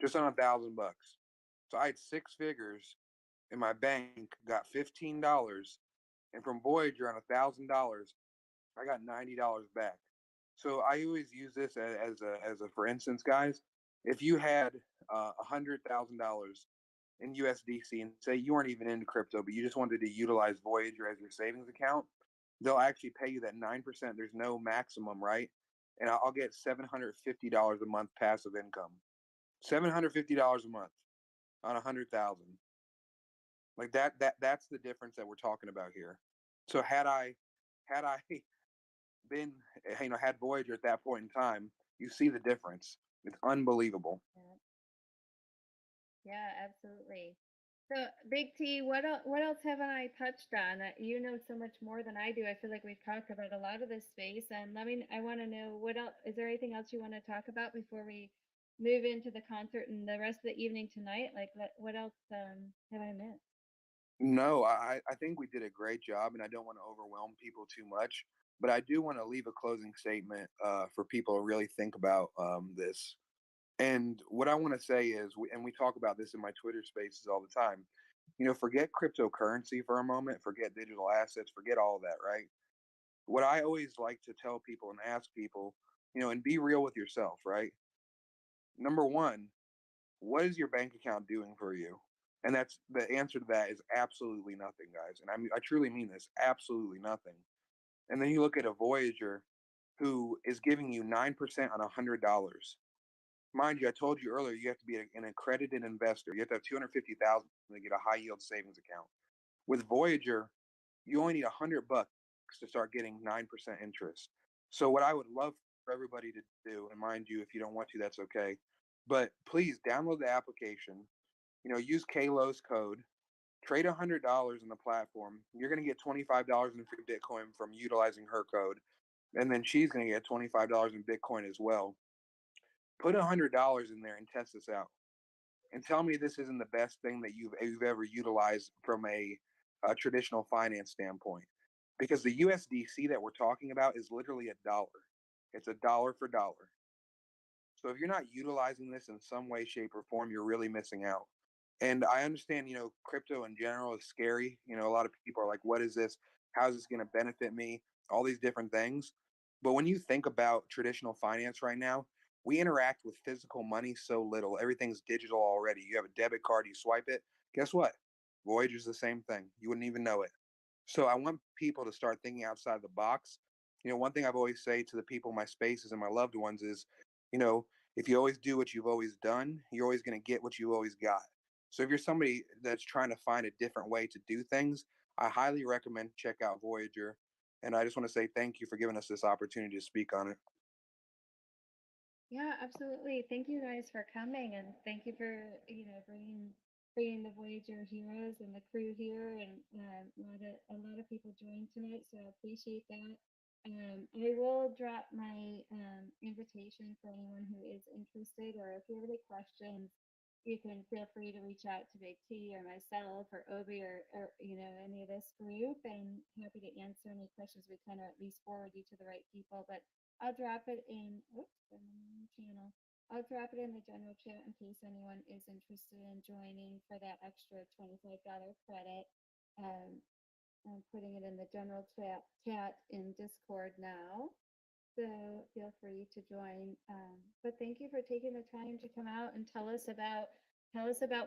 Just on $1,000 bucks. So I had 6 figures in my bank, got $15, and from Voyager on $1,000, I got $90 back. So I always use this as a for instance, guys. If you had $100,000 in USDC and say you weren't even into crypto, but you just wanted to utilize Voyager as your savings account, they'll actually pay you that 9%. There's no maximum, right? And I'll get $750 a month passive income. $750 a month on 100,000. Like that's the difference that we're talking about here. So had I been, had Voyager at that point in time, you see the difference. It's unbelievable. Yeah, absolutely. So, Big T, what else haven't I touched on? You know so much more than I do. I feel like we've talked about a lot of this space, and I want to know what else. Is there anything else you want to talk about before we move into the concert and the rest of the evening tonight? Like, what else have I missed? No, I think we did a great job, and I don't want to overwhelm people too much, but I do want to leave a closing statement for people to really think about this. And what I want to say is, we talk about this in my Twitter spaces all the time, forget cryptocurrency for a moment, forget digital assets, forget all of that, right? What I always like to tell people and ask people, and be real with yourself, right? Number one, what is your bank account doing for you? And that's the answer to that is absolutely nothing, guys. And I truly mean this, absolutely nothing. And then you look at a Voyager who is giving you 9% on $100. Mind you, I told you earlier, you have to be an accredited investor. You have to have 250,000 to get a high yield savings account. With Voyager, you only need $100 to start getting 9% interest. So what I would love for everybody to do, and mind you, if you don't want to, that's okay. But please download the application. Use Kaylo's code. Trade $100 on the platform. You're going to get $25 in free Bitcoin from utilizing her code, and then she's going to get $25 in Bitcoin as well. Put $100 in there and test this out, and tell me this isn't the best thing that you've ever utilized from a traditional finance standpoint. Because the USDC that we're talking about is literally $1. It's $1 for dollar. So if you're not utilizing this in some way, shape, or form, you're really missing out. And I understand, crypto in general is scary. A lot of people are like, what is this? How is this going to benefit me? All these different things. But when you think about traditional finance right now, we interact with physical money so little. Everything's digital already. You have a debit card, you swipe it. Guess what? Voyager's the same thing. You wouldn't even know it. So I want people to start thinking outside the box. One thing I've always say to the people in my spaces and my loved ones is, if you always do what you've always done, you're always going to get what you always got. So if you're somebody that's trying to find a different way to do things, I highly recommend check out Voyager. And I just want to say thank you for giving us this opportunity to speak on it. Yeah, absolutely. Thank you guys for coming, and thank you for bringing the Voyager heroes and the crew here, and a lot of people joined tonight, so I appreciate that. I will drop my invitation for anyone who is interested, or if you have any questions, you can feel free to reach out to Big T or myself or Obi or any of this group, and happy to answer any questions. We kind of at least forward you to the right people, but I'll drop it in. Channel. I'll drop it in the general chat in case anyone is interested in joining for that extra $25 credit. I'm putting it in the general chat in Discord now, so feel free to join. But thank you for taking the time to come out and tell us about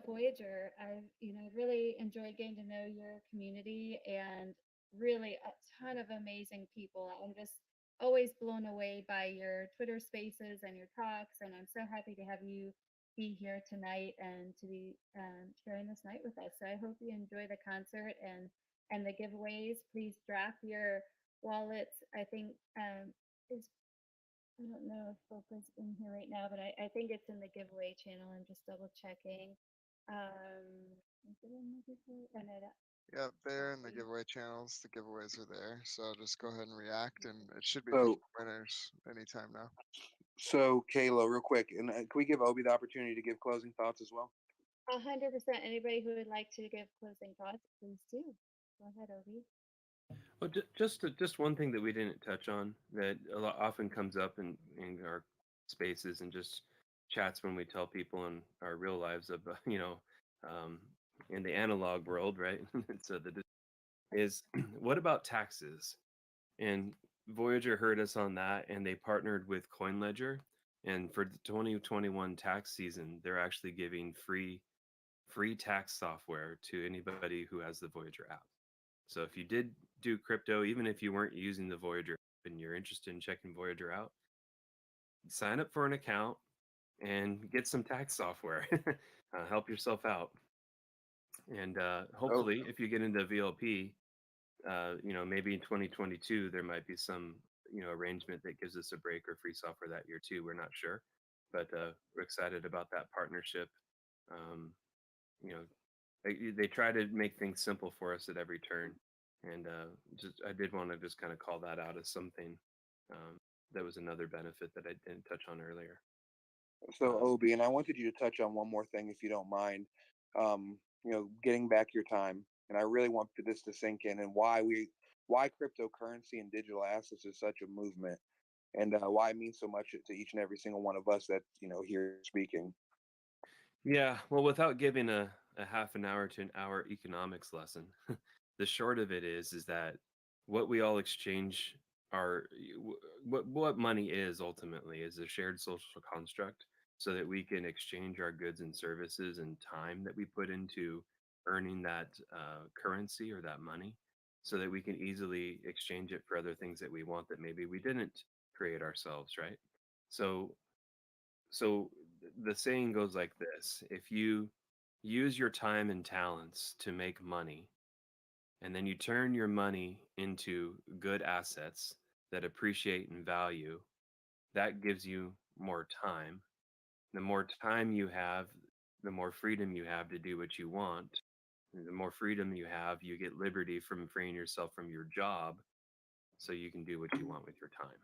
Voyager. I've really enjoyed getting to know your community, and really a ton of amazing people. I'm just always blown away by your Twitter spaces and your talks, and I'm so happy to have you be here tonight and to be sharing this night with us. So I hope you enjoy the concert and the giveaways. Please drop your wallets. I think I don't know if Boca's in here right now, but I think it's in the giveaway channel. I'm just double checking. Is it in the giveaway? Oh, no, Yeah, they're in the giveaway channels. The giveaways are there. So just go ahead and react, and it should be So- winners anytime now. So, Kayla, real quick, and can we give Obi the opportunity to give closing thoughts as well? 100%. Anybody who would like to give closing thoughts, please do. Go ahead, Obi. Well, just one thing that we didn't touch on that often comes up in our spaces and just chats when we tell people in our real lives of um, in the analog world, right? So is what about taxes? And Voyager heard us on that, and they partnered with CoinLedger. And for the 2021 tax season, they're actually giving free tax software to anybody who has the Voyager app. So if you did do crypto, even if you weren't using the Voyager app and you're interested in checking Voyager out, sign up for an account and get some tax software. Help yourself out. And hopefully, if you get into VLP, maybe in 2022 there might be some arrangement that gives us a break or free software that year too. We're not sure, but we're excited about that partnership. Um, you know, they try to make things simple for us at every turn, and I did want to just kind of call that out as something that was another benefit that I didn't touch on earlier. So, Obi, and I wanted you to touch on one more thing, if you don't mind. Getting back your time, and I really want this to sink in, and why cryptocurrency and digital assets is such a movement, and why it means so much to each and every single one of us that here speaking. Yeah, well, without giving a half an hour to an hour economics lesson, the short of it is that what we all exchange what money is ultimately is a shared social construct, so that we can exchange our goods and services and time that we put into earning that currency or that money, so that we can easily exchange it for other things that we want that maybe we didn't create ourselves, right? So the saying goes like this: if you use your time and talents to make money, and then you turn your money into good assets that appreciate in value, that gives you more time. The more time you have, the more freedom you have to do what you want. And the more freedom you have, you get liberty from freeing yourself from your job so you can do what you want with your time.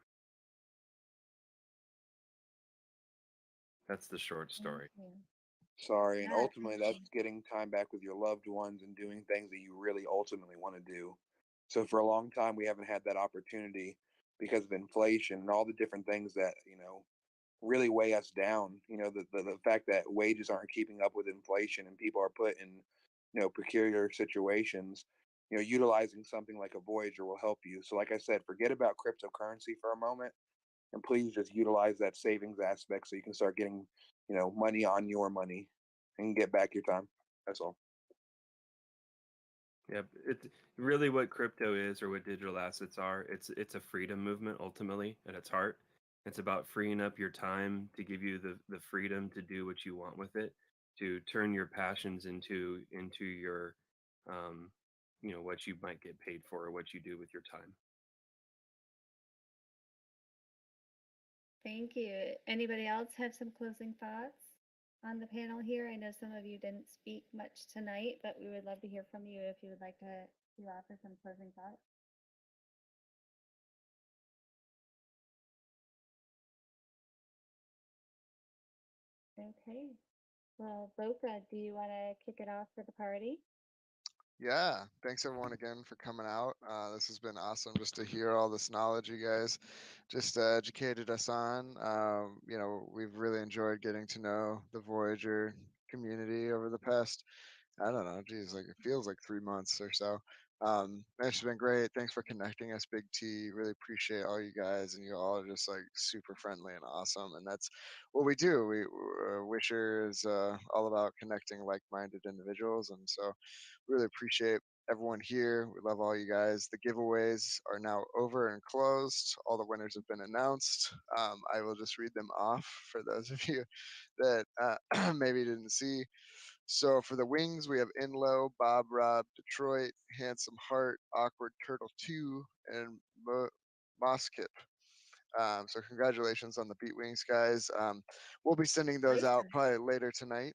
That's the short story. Sorry, and ultimately that's getting time back with your loved ones and doing things that you really ultimately want to do. So for a long time we haven't had that opportunity because of inflation and all the different things that really weigh us down. The fact that wages aren't keeping up with inflation and people are put in precarious situations. Utilizing something like a Voyager will help you. So like I said, forget about cryptocurrency for a moment and please just utilize that savings aspect so you can start getting money on your money and get back your time. That's all. Yeah, it's really what crypto is, or what digital assets are. It's a freedom movement ultimately at its heart. It's about freeing up your time to give you the freedom to do what you want with it, to turn your passions into your what you might get paid for, or what you do with your time. Thank you. Anybody else have some closing thoughts on the panel here? I know some of you didn't speak much tonight, but we would love to hear from you if you would like to offer some closing thoughts. Okay. Well, Boca, do you want to kick it off for the party? Yeah, thanks everyone again for coming out. This has been awesome just to hear all this knowledge you guys just educated us on. We've really enjoyed getting to know the Voyager community over the past, I don't know, geez, like it feels like 3 months or so. It's been great. Thanks for connecting us, Big T. Really appreciate all you guys, and you all are just like super friendly and awesome. And that's what we do. Wisher is all about connecting like-minded individuals, and so really appreciate everyone here. We love all you guys. The giveaways are now over and closed. All the winners have been announced. I will just read them off for those of you that maybe didn't see. So for the wings, we have Inlow, Bob Rob, Detroit, Handsome Heart, Awkward Turtle 2, and Moskip. So congratulations on the Beat Wings, guys. We'll be sending those out probably later tonight.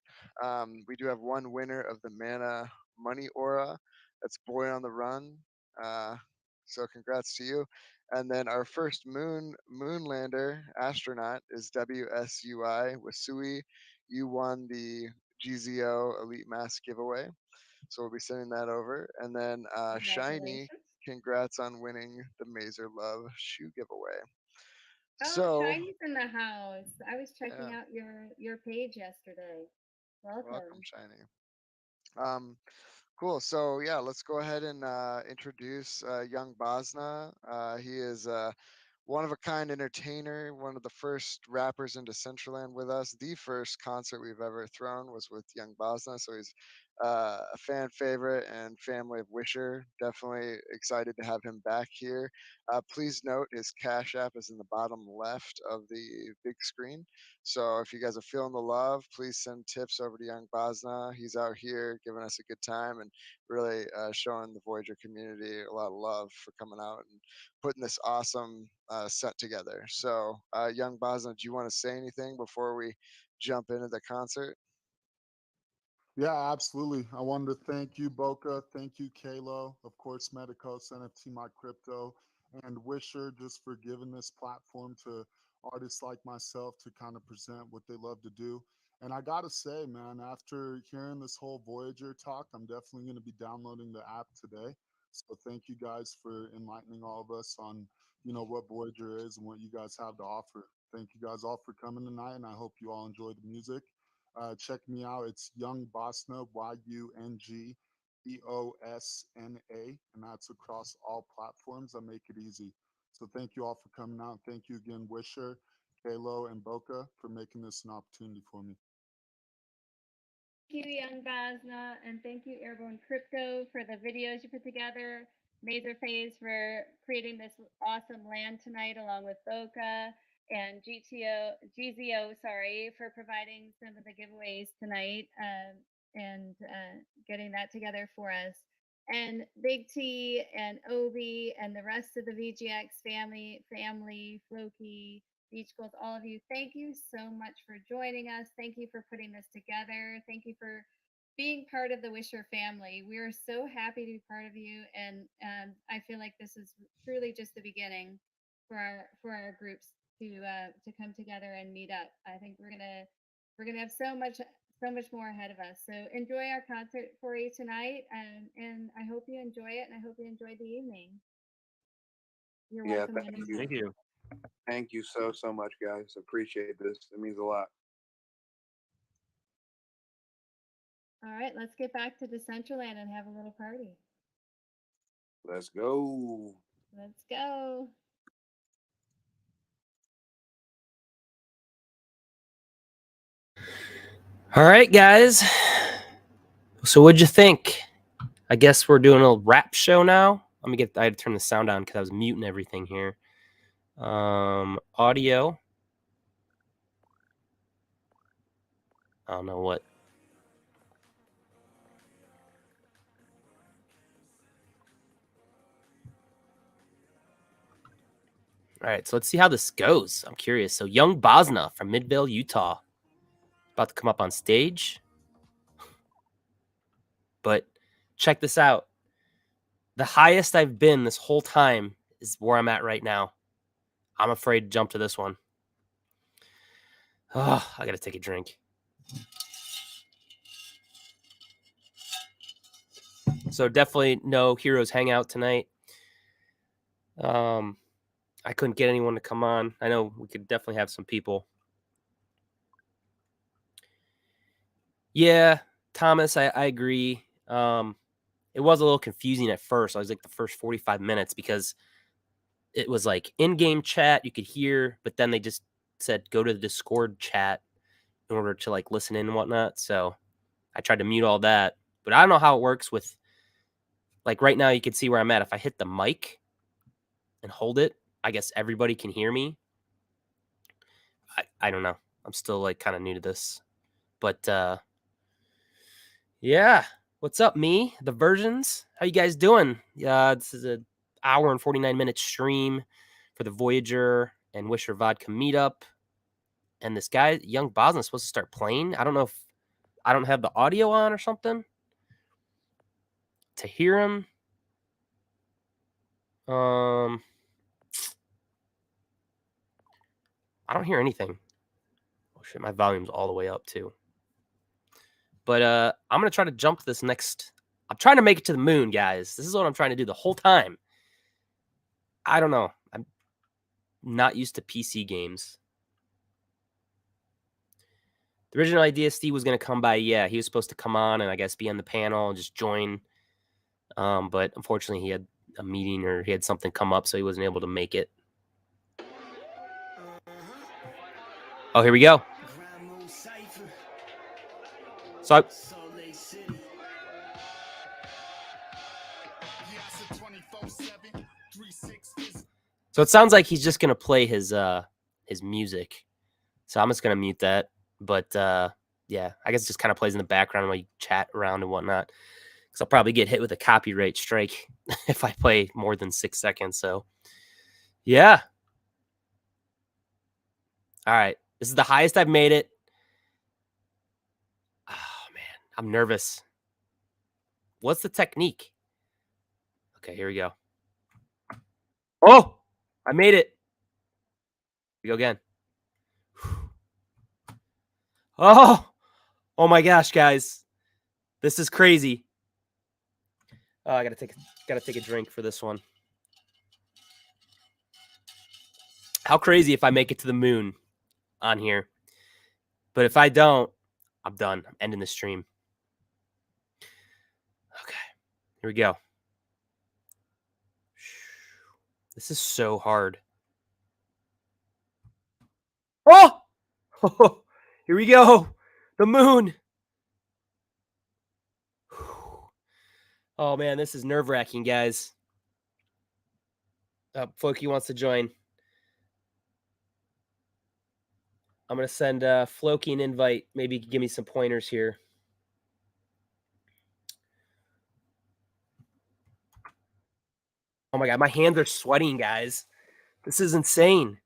We do have one winner of the Mana Money Aura. That's Boy on the Run. So congrats to you. And then our first moonlander astronaut is WSUI Wasui. You won the GZO Elite Mask giveaway. So we'll be sending that over. And then Shiny, congrats on winning the Mazer Love shoe giveaway. Oh, So Shiny's in the house. I was checking yeah, out your page yesterday. welcome, Shiny. Cool. So yeah, let's go ahead and introduce young Bosna. He is one of a kind entertainer, one of the first rappers into Centraland with us. The first concert we've ever thrown was with Young Bosna, so he's a fan favorite and family of Wisher. Definitely excited to have him back here. Please note his Cash App is in the bottom left of the big screen. So if you guys are feeling the love, please send tips over to Young Bosna. He's out here giving us a good time and really showing the Voyager community a lot of love for coming out and putting this awesome set together. So, Young Bosna, do you want to say anything before we jump into the concert? Yeah, absolutely. I wanted to thank you, Boca. Thank you, Kalo. Of course, Medicos, NFTMyCrypto, and Wisher just for giving this platform to artists like myself to kind of present what they love to do. And I got to say, man, after hearing this whole Voyager talk, I'm definitely going to be downloading the app today. So thank you guys for enlightening all of us on, what Voyager is and what you guys have to offer. Thank you guys all for coming tonight, and I hope you all enjoy the music. Check me out. It's Young Bosna, YUNGBOSNA, and that's across all platforms. I make it easy. So thank you all for coming out. Thank you again, Wisher, Kalo, and Boca for making this an opportunity for me. Thank you, Young Bosna, and thank you, Airborne Crypto, for the videos you put together. Mazerface for creating this awesome land tonight, along with Boca and GZO, for providing some of the giveaways tonight and getting that together for us. And Big T and Obi and the rest of the VGX family, Floki, Beach Goals, all of you, thank you so much for joining us. Thank you for putting this together. Thank you for being part of the Wisher family. We are so happy to be part of you, and I feel like this is truly just the beginning for our groups to come together and meet up. I think we're gonna have so much more ahead of us. So enjoy our concert for you tonight, and I hope you enjoy it, and I hope you enjoy the evening. You're Yeah, welcome. thank you. Thank you. Thank you so much, guys. Appreciate this. It means a lot. All right, let's get back to Decentraland and have a little party. Let's go. Let's go. All right, guys. So what'd you think? I guess we're doing a little rap show now. I had to turn the sound on because I was muting everything here. Audio. I don't know what. All right, so let's see how this goes. I'm curious. So Young Bosna from Midvale, Utah, about to come up on stage. But check this out. The highest I've been this whole time is where I'm at right now. I'm afraid to jump to this one. Oh, I gotta take a drink. So definitely no Heroes Hangout tonight. I couldn't get anyone to come on. I know we could definitely have some people. Yeah, Thomas, I agree. It was a little confusing at first. I was like the first 45 minutes because it was like in-game chat you could hear, but then they just said go to the Discord chat in order to like listen in and whatnot. So I tried to mute all that, but I don't know how it works with like right now you can see where I'm at. If I hit the mic and hold it, I guess everybody can hear me. I don't know. I'm still like kind of new to this, but yeah. What's up, me? The versions? How you guys doing? Yeah, this is an hour and 49-minute stream for the Voyager and Wisher Vodka Meetup. And this guy, Young Bosna, is supposed to start playing. I don't know if I don't have the audio on or something to hear him. I don't hear anything. Oh shit, my volume's all the way up too. But I'm gonna try to jump this next. I'm trying to make it to the moon, guys. This is what I'm trying to do the whole time. I don't know. I'm not used to PC games. The original idea, Steve was gonna come by. Yeah, he was supposed to come on and I guess be on the panel and just join. But unfortunately, he had a meeting or he had something come up, so he wasn't able to make it. Oh, here we go. So it sounds like he's just gonna play his music. So I'm just gonna mute that. But yeah, I guess it just kind of plays in the background while you chat around and whatnot. Because I'll probably get hit with a copyright strike if I play more than 6 seconds. So yeah. All right. This is the highest I've made it. Oh man, I'm nervous. What's the technique? Okay, here we go. Oh, I made it. Here we go again. Oh my gosh, guys. This is crazy. Oh, I gotta take a drink for this one. How crazy if I make it to the moon on here. But if I don't, I'm done. I'm ending the stream. Okay, here we go. This is so hard. Oh! Here we go. The moon. Oh, man, this is nerve-wracking, guys. Floki wants to join. I'm going to send Floki an invite. Maybe give me some pointers here. Oh, my God. My hands are sweating, guys. This is insane.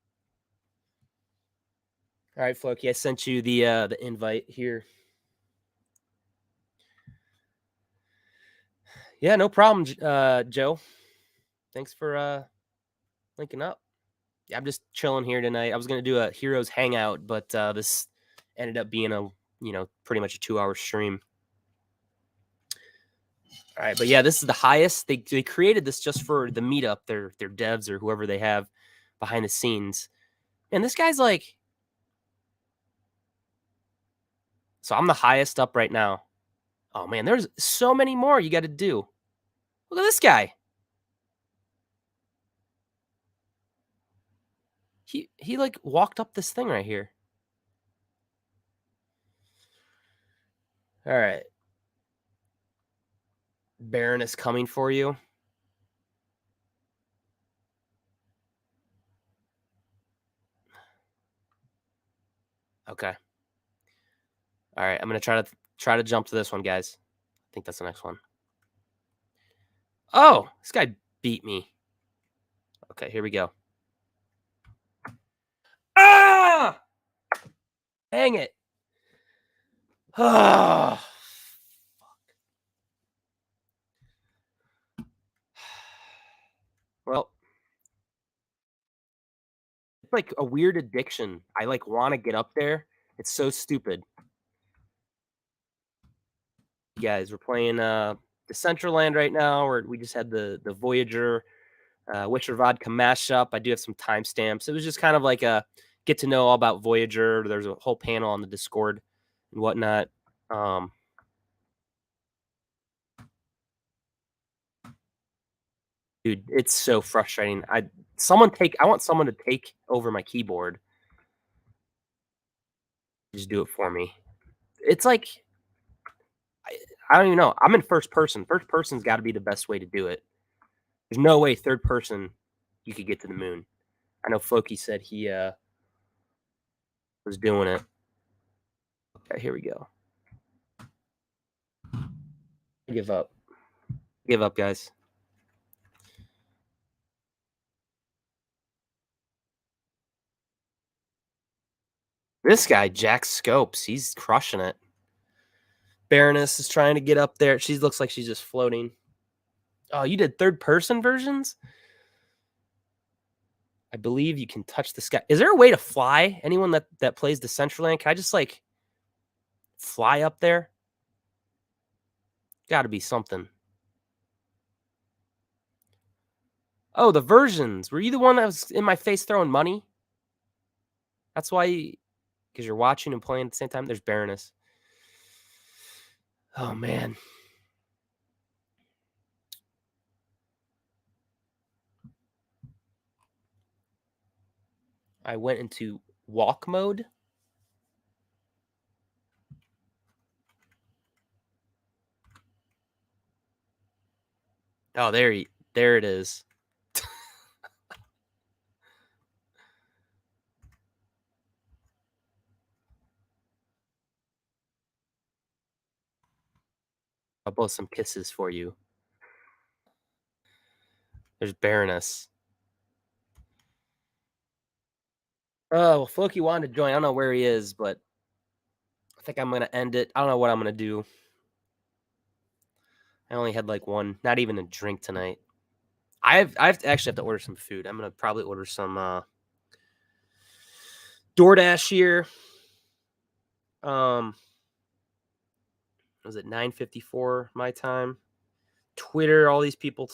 All right, Floki, I sent you the invite here. Yeah, no problem, Joe. Thanks for linking up. Yeah, I'm just chilling here tonight. I was going to do a Heroes Hangout, but this ended up being a, pretty much a 2-hour stream. All right, but yeah, this is the highest. They created this just for the meetup, their devs or whoever they have behind the scenes. And this guy's like, so I'm the highest up right now. Oh man, there's so many more you got to do. Look at this guy. He like walked up this thing right here. All right. Baron is coming for you. Okay. All right, I'm going to try to jump to this one, guys. I think that's the next one. Oh, this guy beat me. Okay, here we go. Ah! Dang it. Ah. Well, it's like a weird addiction. I like want to get up there. It's so stupid. Guys, we're playing Decentraland right now, or we just had the Voyager Witcher Vodka mashup. I do have some timestamps. It was just kind of like a get to know all about Voyager. There's a whole panel on the Discord and whatnot. Dude, it's so frustrating. I want someone to take over my keyboard. Just do it for me. It's like I don't even know. I'm in first person. First person's got to be the best way to do it. There's no way third person you could get to the moon. I know Floki said he was doing it. Okay, here we go. Give up. Give up, guys. This guy, Jack Scopes, he's crushing it. Baroness is trying to get up there. She looks like she's just floating. Oh, you did third person versions? I believe you can touch the sky. Is there a way to fly? Anyone that plays Decentraland, can I just like fly up there? Got to be something. Oh, the versions. Were you the one that was in my face throwing money? That's why, because you're watching and playing at the same time. There's Baroness. Oh, man. I went into walk mode. Oh, there it is. I'll blow some kisses for you. There's Baroness. Oh, well, Floki wanted to join. I don't know where he is, but I think I'm going to end it. I don't know what I'm going to do. I only had like one, not even a drink tonight. I actually have to order some food. I'm going to probably order some DoorDash here. Was it 9:54 my time? Twitter, all these people.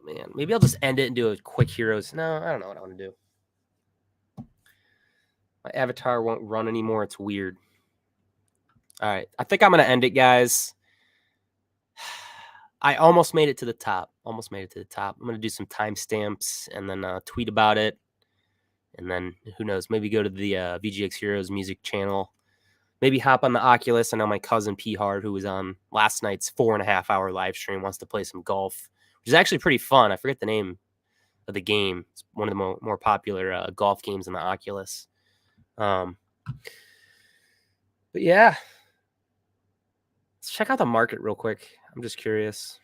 Man, maybe I'll just end it and do a quick heroes. No, I don't know what I want to do. My avatar won't run anymore. It's weird. All right. I think I'm going to end it, guys. I almost made it to the top. I'm going to do some timestamps and then tweet about it. And then who knows, maybe go to the VGX Heroes music channel. Maybe hop on the Oculus. I know my cousin P Hard, who was on last night's 4.5-hour live stream, wants to play some golf, which is actually pretty fun. I forget the name of the game. It's one of the more popular golf games in the Oculus. But yeah, let's check out the market real quick. I'm just curious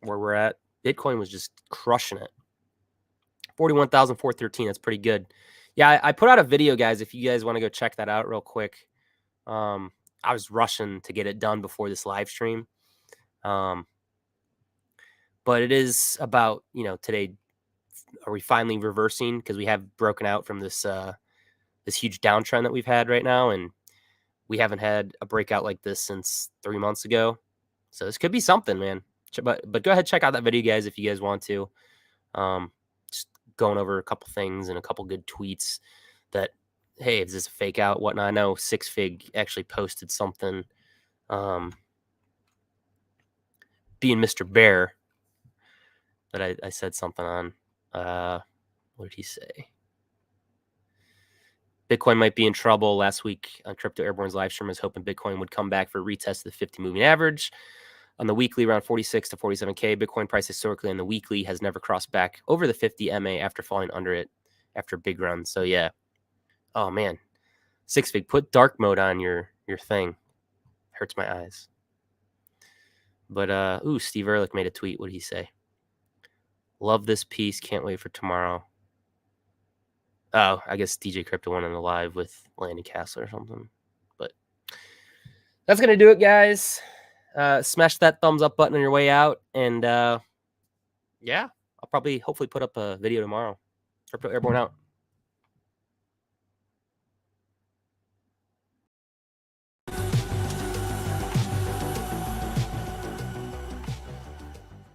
where we're at. Bitcoin was just crushing it. 41,413. That's pretty good. Yeah, I put out a video, guys, if you guys want to go check that out real quick. I was rushing to get it done before this live stream. But it is about, today, are we finally reversing? Because we have broken out from this this huge downtrend that we've had right now, and we haven't had a breakout like this since 3 months ago. So this could be something, man. But go ahead, check out that video, guys, if you guys want to. Just going over a couple things and a couple good tweets that, hey, is this a fake out? Whatnot. I know Six Fig actually posted something being Mr. Bear that I said something on. What did he say? Bitcoin might be in trouble. Last week on Crypto Airborne's live stream, I was hoping Bitcoin would come back for a retest of the 50 moving average. On the weekly, around 46 to 47K. Bitcoin price historically on the weekly has never crossed back over the 50 MA after falling under it after a big run. So, yeah. Oh, man. Six Fig, put dark mode on your thing. Hurts my eyes. But, Steve Ehrlich made a tweet. What did he say? Love this piece. Can't wait for tomorrow. Oh, I guess DJ Crypto went on the live with Landon Castler or something. But that's going to do it, guys. Smash that thumbs up button on your way out. And, yeah, I'll hopefully put up a video tomorrow. Crypto Airborne out.